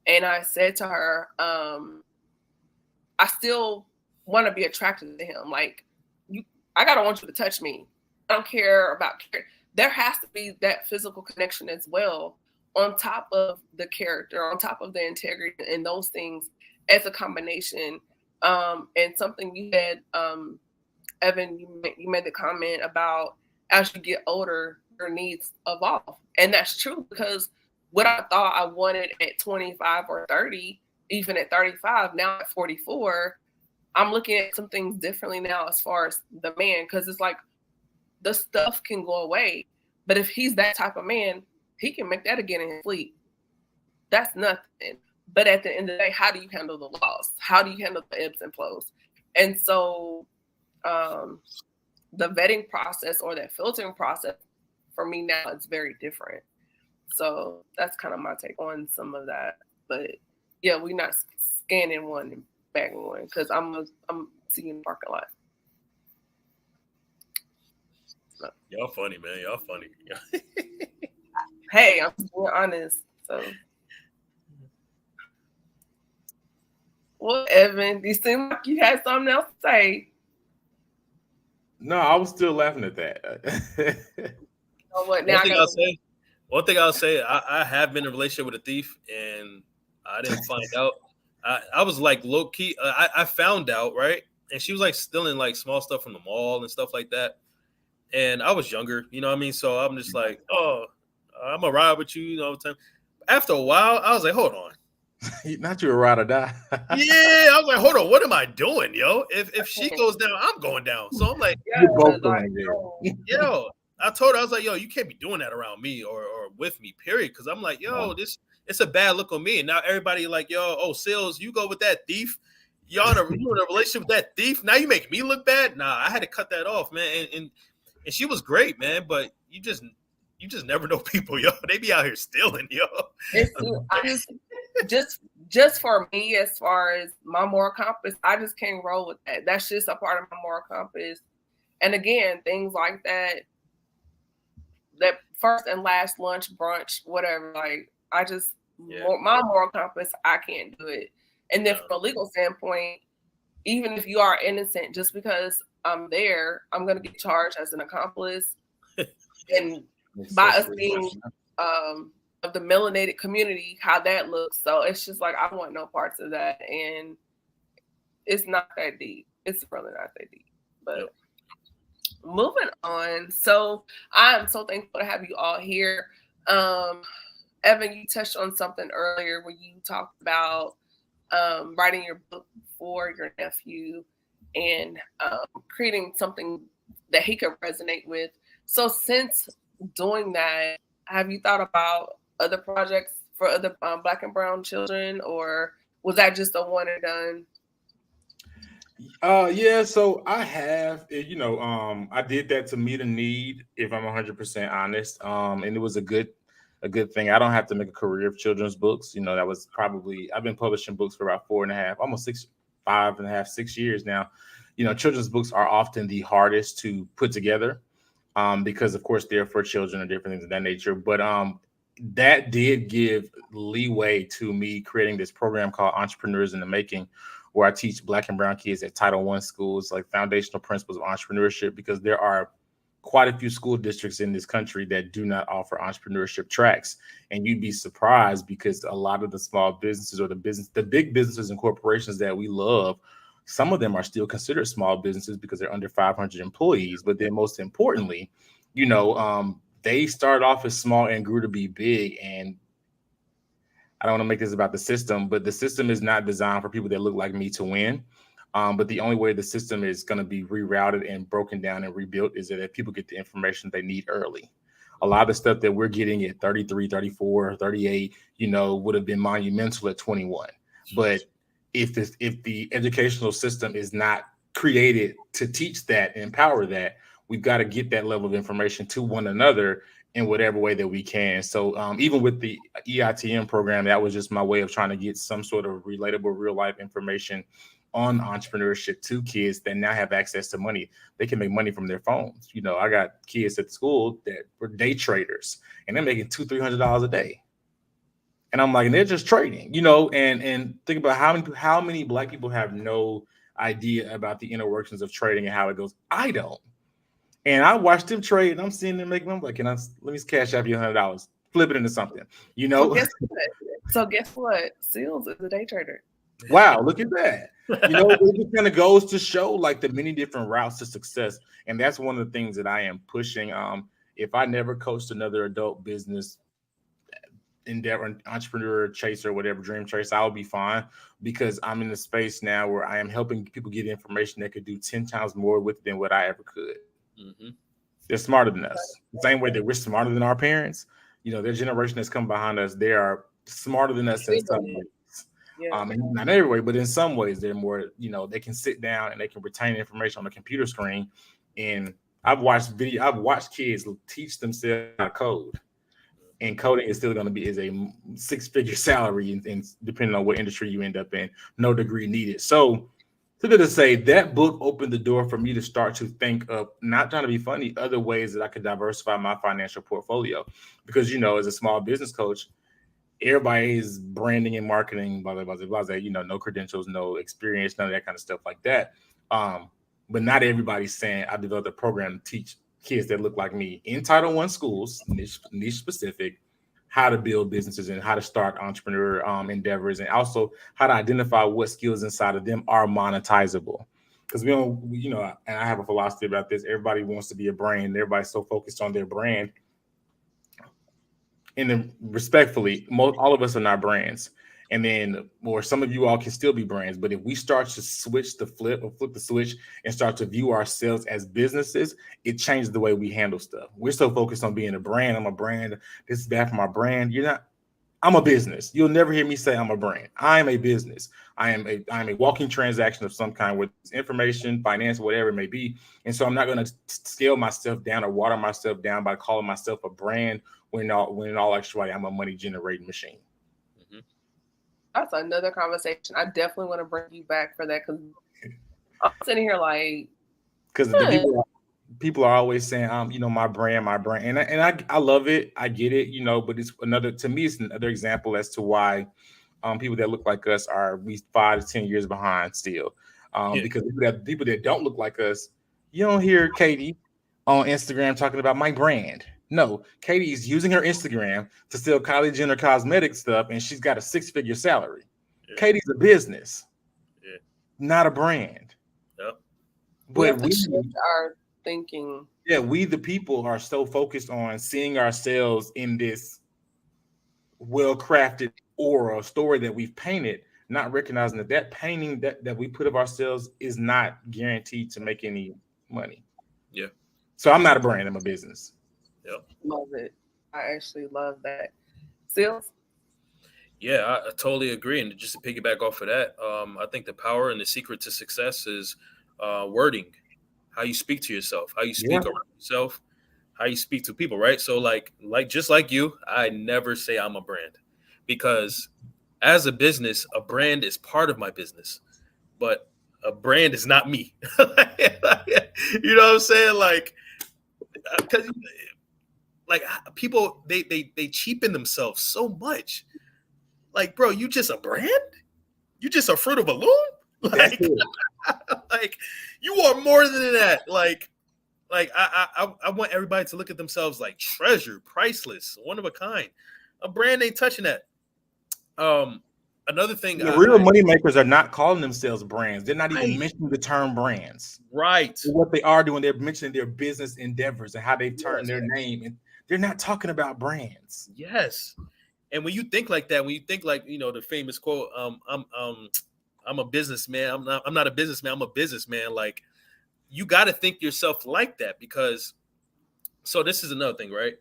and I said to her, I still want to be attracted to him. Like, I gotta want you to touch me. I don't care about care. There has to be that physical connection as well, on top of the character, on top of the integrity, and those things as a combination. And something you said, Evan, you made the comment about, as you get older, your needs evolve. And that's true, because what I thought I wanted at 25 or 30, even at 35, now at 44, I'm looking at some things differently now as far as the man, because it's like the stuff can go away. But if he's that type of man, he can make that again in his sleep. That's nothing. But at the end of the day, how do you handle the loss? How do you handle the ebbs and flows? And so the vetting process, or that filtering process, for me now, it's very different. So that's kind of my take on some of that. But yeah, we're not scanning one and bagging one, because I'm seeing the parking lot. So. Y'all funny, man. Y'all funny. Hey, I'm being honest. So, well, Evan, you seem like you had something else to say. No, I was still laughing at that. Oh, what? Now one thing I'll say, I have been in a relationship with a thief, and I didn't find out. I was like low key. I found out, right? And she was like stealing like small stuff from the mall and stuff like that. And I was younger, you know what I mean? So I'm just like, oh, I'm gonna ride with you, all the time. After a while, I was like, hold on. Not you a ride or die. Yeah, I was like, hold on, what am I doing, yo? If she goes down, I'm going down. So I'm like, you're both going down. Yo, I told her, I was like, yo, you can't be doing that around me or with me, period. Because I'm like, yo, it's a bad look on me. And now everybody like, yo, oh, Sealz, you go with that thief. You in a relationship with that thief. Now you make me look bad. Nah, I had to cut that off, man. And she was great, man. But you just never know people, yo. They be out here stealing, yo. Just for me, as far as my moral compass, I just can't roll with that. That's just a part of my moral compass. And again, things like that first and last lunch, brunch, whatever. Like, I just, my moral compass, I can't do it. And then from a legal standpoint, even if you are innocent, just because I'm there, I'm going to get charged as an accomplice. And by us being of the melanated community, how that looks. So it's just like, I want no parts of that. And it's not that deep. It's really not that deep. But moving on. So I am so thankful to have you all here. Evan, you touched on something earlier when you talked about writing your book for your nephew and creating something that he could resonate with. So since doing that, have you thought about other projects for other Black and brown children, or was that just a one and done? Yeah, so I have, I did that to meet a need, if I'm 100% honest. And it was a good thing. I don't have to make a career of children's books. That was probably, I've been publishing books for about 5.5, 6 years now. Children's books are often the hardest to put together because, of course, they're for children and different things of that nature. But that did give leeway to me creating this program called Entrepreneurs in the Making, where I teach Black and brown kids at Title I schools, like foundational principles of entrepreneurship, because there are quite a few school districts in this country that do not offer entrepreneurship tracks. And you'd be surprised because a lot of the small businesses or the big businesses and corporations that we love, some of them are still considered small businesses because they're under 500 employees. But then most importantly, they started off as small and grew to be big. And I don't want to make this about the system, but the system is not designed for people that look like me to win. But the only way the system is going to be rerouted and broken down and rebuilt is that if people get the information they need early. A lot of the stuff that we're getting at 33, 34, 38, would have been monumental at 21. But if the educational system is not created to teach that and empower that, we've got to get that level of information to one another in whatever way that we can. So even with the EITM program, that was just my way of trying to get some sort of relatable real life information on entrepreneurship to kids that now have access to money. They can make money from their phones. I got kids at the school that were day traders and they're making $200-300 a day. And I'm like, and they're just trading, and think about how many Black people have no idea about the inner workings of trading and how it goes. I don't. And I watched them trade and I'm seeing them make money. Like, let me cash out you $100, flip it into something, So guess what? Sealz is a day trader. Wow, look at that. It just kind of goes to show like the many different routes to success. And that's one of the things that I am pushing. If I never coached another adult business endeavor, entrepreneur, chaser, whatever, dream chaser, I'll be fine, because I'm in a space now where I am helping people get information that could do 10 times more with it than what I ever could. Mm-hmm. They're smarter than us. The same way that we're smarter than our parents. Their generation that's come behind us, they are smarter than us in some ways. Yeah. Not every way, but in some ways they're more, they can sit down and they can retain information on the computer screen. And I've watched kids teach themselves how to code. And coding is still going to be a 6-figure salary, and depending on what industry you end up in, no degree needed. So to say that book opened the door for me to start to think of, not trying to be funny, other ways that I could diversify my financial portfolio. Because, as a small business coach, everybody is branding and marketing, blah, blah, blah, blah, blah, no credentials, no experience, none of that kind of stuff like that. But not everybody's saying I developed a program to teach kids that look like me in Title I schools, niche specific, how to build businesses and how to start entrepreneur endeavors, and also how to identify what skills inside of them are monetizable. Because and I have a philosophy about this. Everybody wants to be a brand. Everybody's so focused on their brand. And then respectfully, all of us are not brands. And then, or some of you all can still be brands, but if we start to flip the switch and start to view ourselves as businesses, it changes the way we handle stuff. We're so focused on being a brand. I'm a brand. This is bad for my brand. You're not. I'm a business. You'll never hear me say I'm a brand. I am a business. I am a walking transaction of some kind, with information, finance, whatever it may be. And so I'm not going to scale myself down or water myself down by calling myself a brand when in all actuality I'm a money generating machine. That's another conversation. I definitely want to bring you back for that, because I'm sitting here like, because people are always saying, my brand, and I love it, I get it, but it's another example as to why people that look like us are at least 5 to 10 years behind still, because people that don't look like us, you don't hear Katie on Instagram talking about my brand. No, Katie's using her Instagram to sell Kylie Jenner cosmetic stuff, and she's got a 6-figure salary. Yeah. Katie's a business, not a brand. Yep. But we shift our thinking. Yeah, we the people are so focused on seeing ourselves in this well-crafted aura story that we've painted, not recognizing that painting that we put of ourselves is not guaranteed to make any money. Yeah. So I'm not a brand, I'm a business. Yep. Love it. I actually love that. Sealz? Yeah, I totally agree. And just to piggyback off of that, I think the power and the secret to success is wording, how you speak to yourself, how you speak around yourself, how you speak to people, right? So like just like you, I never say I'm a brand, because as a business, a brand is part of my business, but a brand is not me. You know what I'm saying? Like, because like people, they cheapen themselves so much. Like, bro, you just a brand? You just a Fruit of a Loom? Like, like you are more than that. Like I want everybody to look at themselves like treasure, priceless, one of a kind. A brand ain't touching that. Another thing, the real money makers are not calling themselves brands. They're not even mentioning the term brands. Right. What they are doing, they're mentioning their business endeavors and how they've turned their name, and they're not talking about brands. Yes. And when you think like that, when you think like, the famous quote, I'm a businessman. I'm not a businessman. I'm a businessman. Like, you got to think yourself like that, because so this is another thing, right?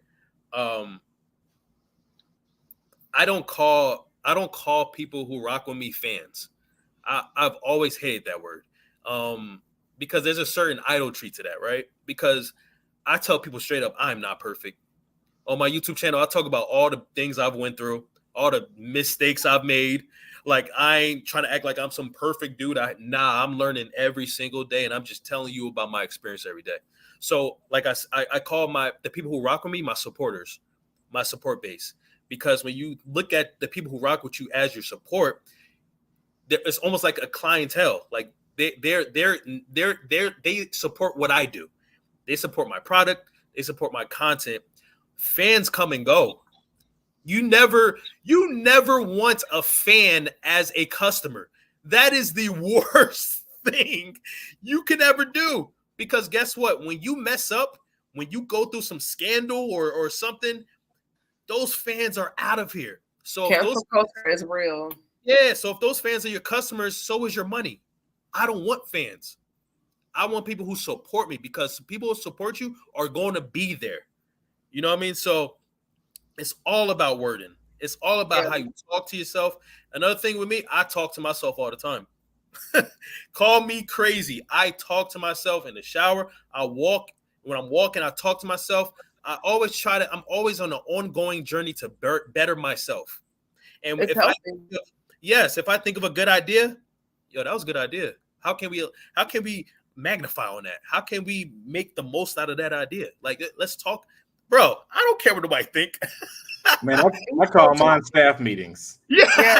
I don't call people who rock with me fans. I've always hated that word, because there's a certain idolatry to that, right? Because I tell people straight up, I'm not perfect. On my YouTube channel, I talk about all the things I've went through, all the mistakes I've made. Like, I ain't trying to act like I'm some perfect dude. I'm learning every single day, and I'm just telling you about my experience every day. So, like I call the people who rock with me my supporters, my support base. Because when you look at the people who rock with you as your support, it's almost like a clientele. Like they support what I do. They support my product. They support my content. Fans come and go. You never want a fan as a customer. That is the worst thing you can ever do. Because guess what? When you mess up, when you go through some scandal or something, those fans are out of here. So cancel culture is real. Yeah. So if those fans are your customers, so is your money. I don't want fans. I want people who support me, because people who support you are going to be there. You know what I mean? So it's all about wording. It's all about how you talk to yourself. Another thing with me, I talk to myself all the time. Call me crazy. I talk to myself in the shower. When I'm walking, I talk to myself. I'm always on an ongoing journey to better myself. And if I think of a good idea, that was a good idea. How can we magnify on that? How can we make the most out of that idea? Like, let's talk, bro. I don't care what nobody think. Man, I call mine staff meetings. Yeah.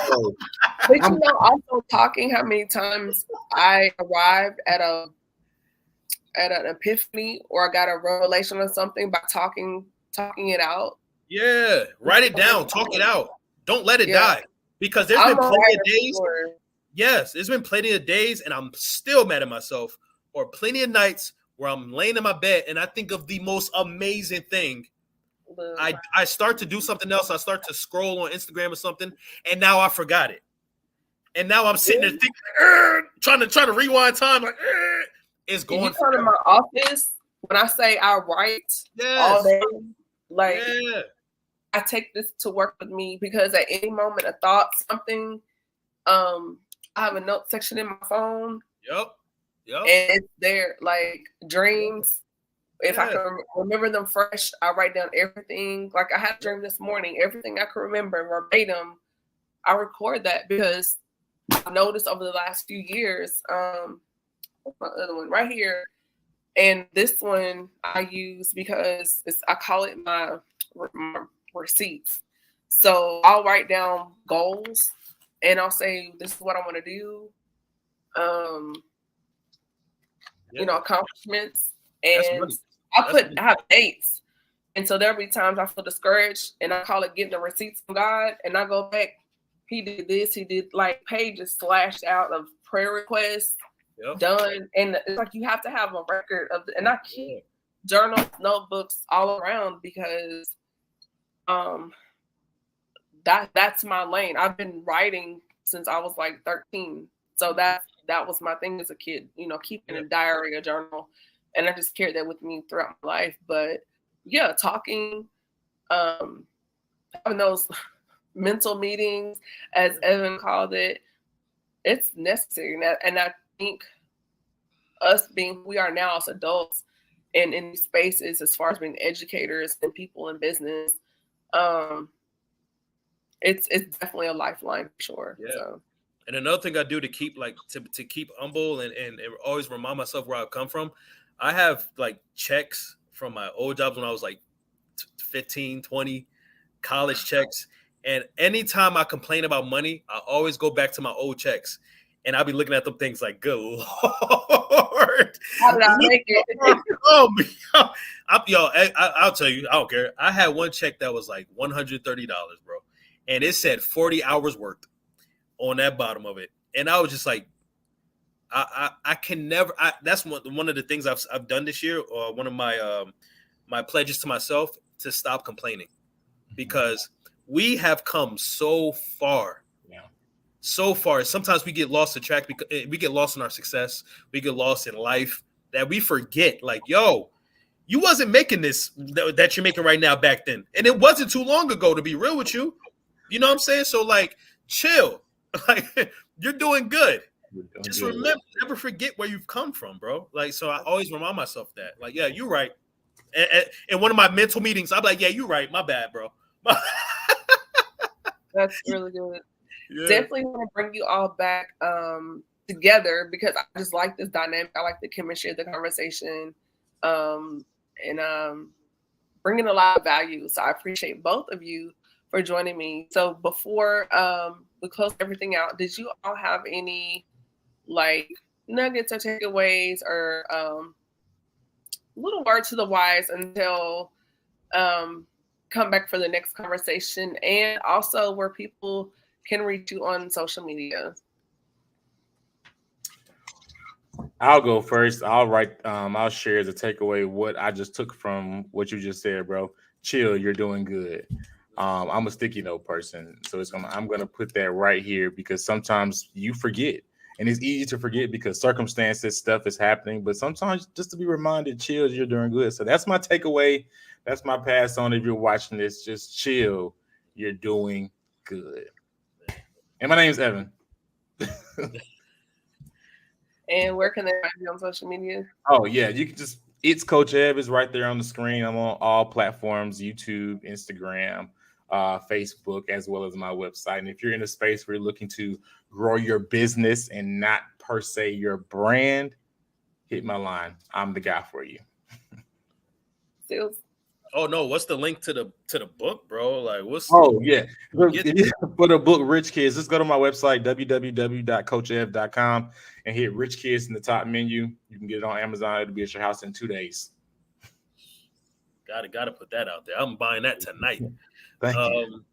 But also talking how many times I arrived at an epiphany, or I got a revelation or something by talking it out. Yeah, write it down, talk it out. Don't let it die, because there's been plenty of days. Sure. Yes, there's been plenty of days, and I'm still mad at myself, or plenty of nights where I'm laying in my bed and I think of the most amazing thing, I start to do something else. I start to scroll on Instagram or something, and now I forgot it. And now I'm sitting there thinking, trying to rewind time. Like, it's going. You come to my office when I say I write all day. Like, I take this to work with me because at any moment, a thought, something, I have a note section in my phone. Yep. And it's there, like dreams. If I can remember them fresh, I write down everything. Like I had a dream this morning, everything I can remember verbatim, I record that because I've noticed over the last few years, my other one right here, and this one I use because I call it my receipts. So I'll write down goals and I'll say, this is what I want to do. Accomplishments, and I have dates, and so there'll be times I feel discouraged, and I call it getting the receipts from God, and I go back. He did this. He did like pages slashed out of prayer requests done, and it's like you have to have a record of. And I keep journals, notebooks all around because, that's my lane. I've been writing since I was like 13, so that was my thing as a kid, keeping a diary, a journal. And I just carried that with me throughout my life. But yeah, talking, having those mental meetings, as Evan called it, it's necessary. And I think us being who we are now as adults and in these spaces, as far as being educators and people in business, it's definitely a lifeline for sure. Yeah. So. And another thing I do to keep to keep humble and always remind myself where I've come from, I have like checks from my old jobs when I was like 15, 20, college checks. And anytime I complain about money, I always go back to my old checks. And I'll be looking at them things like, good Lord. How did I make it? I'll tell you, I don't care. I had one check that was like $130, bro. And it said 40 hours worked on that bottom of it. And I was just like, I can never. That's one of the things I've done this year, or one of my my pledges to myself, to stop complaining, because we have come so far. Yeah. So far. Sometimes we get lost in track because we get lost in our success. We get lost in life that we forget. Like, yo, you wasn't making this that you're making right now back then, and it wasn't too long ago. To be real with you, you know what I'm saying? So like, chill. Like, you're doing good. Just remember, never forget where you've come from, bro. Like, so I always remind myself that. Like, yeah, you're right. In one of my mental meetings, I'm like, yeah, you're right. My bad, bro. That's really good. Yeah. Definitely want to bring you all back together because I just like this dynamic. I like the chemistry of the conversation, and bringing a lot of value. So I appreciate both of you for joining me. So before we close everything out, did you all have any like nuggets or takeaways or little words to the wise until come back for the next conversation, and also where people can reach you on social media? I'll go first. I'll share as a takeaway what I just took from what you just said, bro. Chill, you're doing good. I'm a sticky note person, so I'm gonna put that right here because sometimes you forget, and it's easy to forget because circumstances, stuff is happening. But sometimes just to be reminded, chill, you're doing good. So that's my takeaway. That's my pass on. If you're watching this, just chill, you're doing good. And my name's Evan. And where can they find you on social media? Oh yeah, you can just it's Coach Ev is right there on the screen. I'm on all platforms: YouTube, Instagram, Facebook, as well as my website. And if you're in a space where you're looking to grow your business and not per se your brand, hit my line. I'm the guy for you. Sealz. Oh no, what's the link to the book, bro? Like what's for the book Rich Kids, just go to my website, www.coachev.com, and hit Rich Kids in the top menu. You can get it on Amazon. It'll be at your house in 2 days. Gotta put that out there. I'm buying that tonight. Thank you.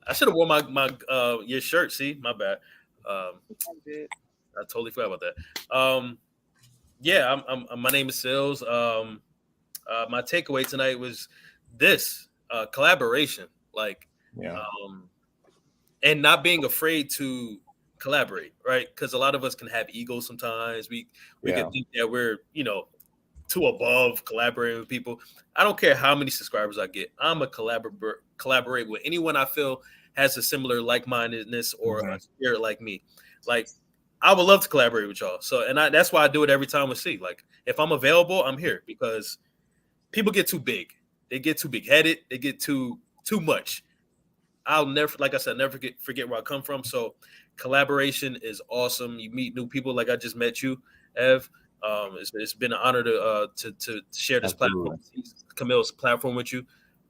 I should have worn my your shirt. See, my bad. I totally forgot about that. My name is Sealz. My takeaway tonight was this. collaboration, like, Yeah. And not being afraid to collaborate, right? Because a lot of us can have egos sometimes. We can think that we're, too above collaborating with people. I don't care how many subscribers I get. I'm a collaborate with anyone I feel has a similar like-mindedness or a spirit like me. Like, I would love to collaborate with y'all. So, and that's why I do it every time we see. Like, if I'm available, I'm here, because people get too big. They get too big-headed. They get too much. I'll never, like I said, never forget where I come from. So collaboration is awesome. You meet new people, like I just met you, Ev. It's been an honor to share this platform, Camille's platform with you.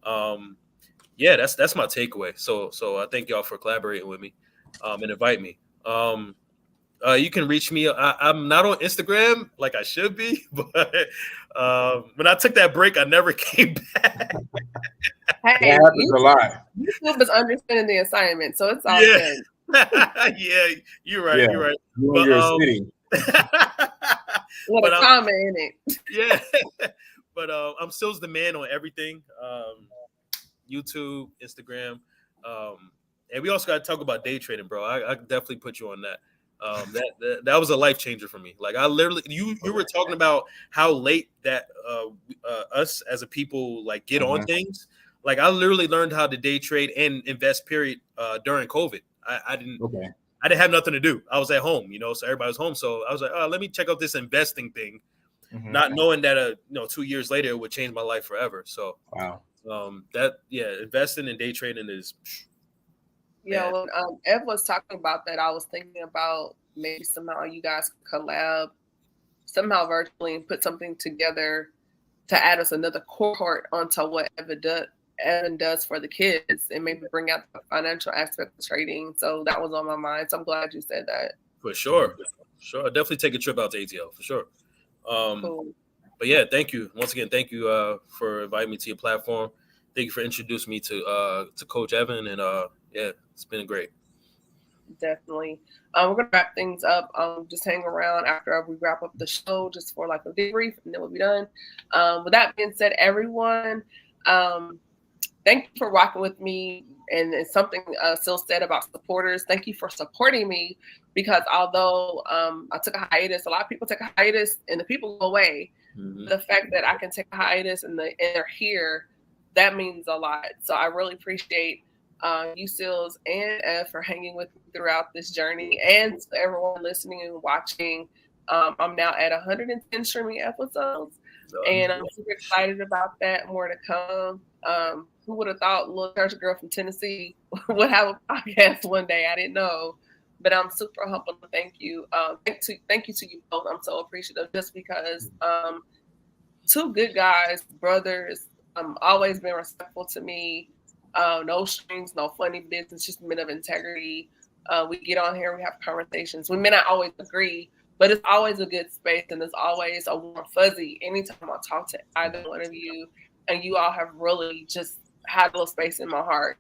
Yeah, that's my takeaway. So I thank y'all for collaborating with me, and invite me. You can reach me. I'm not on Instagram like I should be, but when I took that break, I never came back. Hey, that happens a lot. YouTube is understanding the assignment, so it's all good. Yeah, you're right. Yeah. You're right. You're city. What a comment in it. Yeah, but I'm Sealz the man on everything. YouTube, Instagram, and we also got to talk about day trading, bro. I definitely put you on that. That was a life changer for me. Like, I literally, you were talking about how late that us as a people like get on things. Like, I literally learned how to day trade and invest. Period. During COVID, I didn't have nothing to do. I was at home, so everybody was home. So I was like, oh, let me check out this investing thing, not knowing that 2 years later it would change my life forever. So wow. Investing and day trading is. Yeah, when Ev was talking about that, I was thinking about maybe somehow you guys collab somehow virtually and put something together to add us another cohort onto what Evan does for the kids, and maybe bring out the financial aspect of trading. So that was on my mind. So I'm glad you said that. For sure. I'll definitely take a trip out to ATL for sure. Cool. But yeah, thank you once again. Thank you for inviting me to your platform. Thank you for introducing me to Coach Evan, and yeah, it's been great. Definitely. We're gonna wrap things up. Just hang around after we wrap up the show, just for like a debrief, and then we'll be done. With that being said, everyone, thank you for rocking with me. And it's something Sealz said about supporters. Thank you for supporting me, because although I took a hiatus, a lot of people take a hiatus and the people go away. The fact that I can take a hiatus and they're here, that means a lot. So I really appreciate you, Sealz, and Ev, for hanging with me throughout this journey, and to everyone listening and watching. I'm now at 110 streaming episodes, and I'm super excited about that. More to come. Who would have thought little church girl from Tennessee would have a podcast one day? I didn't know, but I'm super humble. Thank you. Thank you to you both. I'm so appreciative, just because two good guys, brothers, always been respectful to me. No strings, no funny business, just men of integrity. We get on here, we have conversations. We may not always agree, but it's always a good space, and it's always a warm fuzzy anytime I talk to either one of you. And you all have really just had a little space in my heart,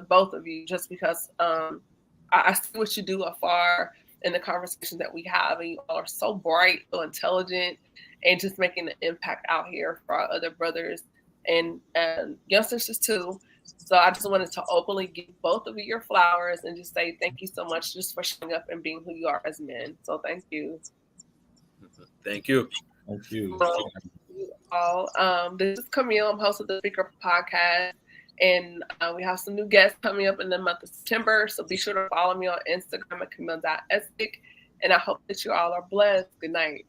both of you, just because I see what you do afar in the conversations that we have, and you all are so bright, so intelligent, and just making an impact out here for our other brothers and young sisters too. So I just wanted to openly give both of you your flowers and just say thank you so much just for showing up and being who you are as men. So thank you. Thank you. Thank you. All. This is Camille. I'm host of the Speaker Podcast, and we have some new guests coming up in the month of September. So be sure to follow me on Instagram at camille.estick, and I hope that you all are blessed. Good night.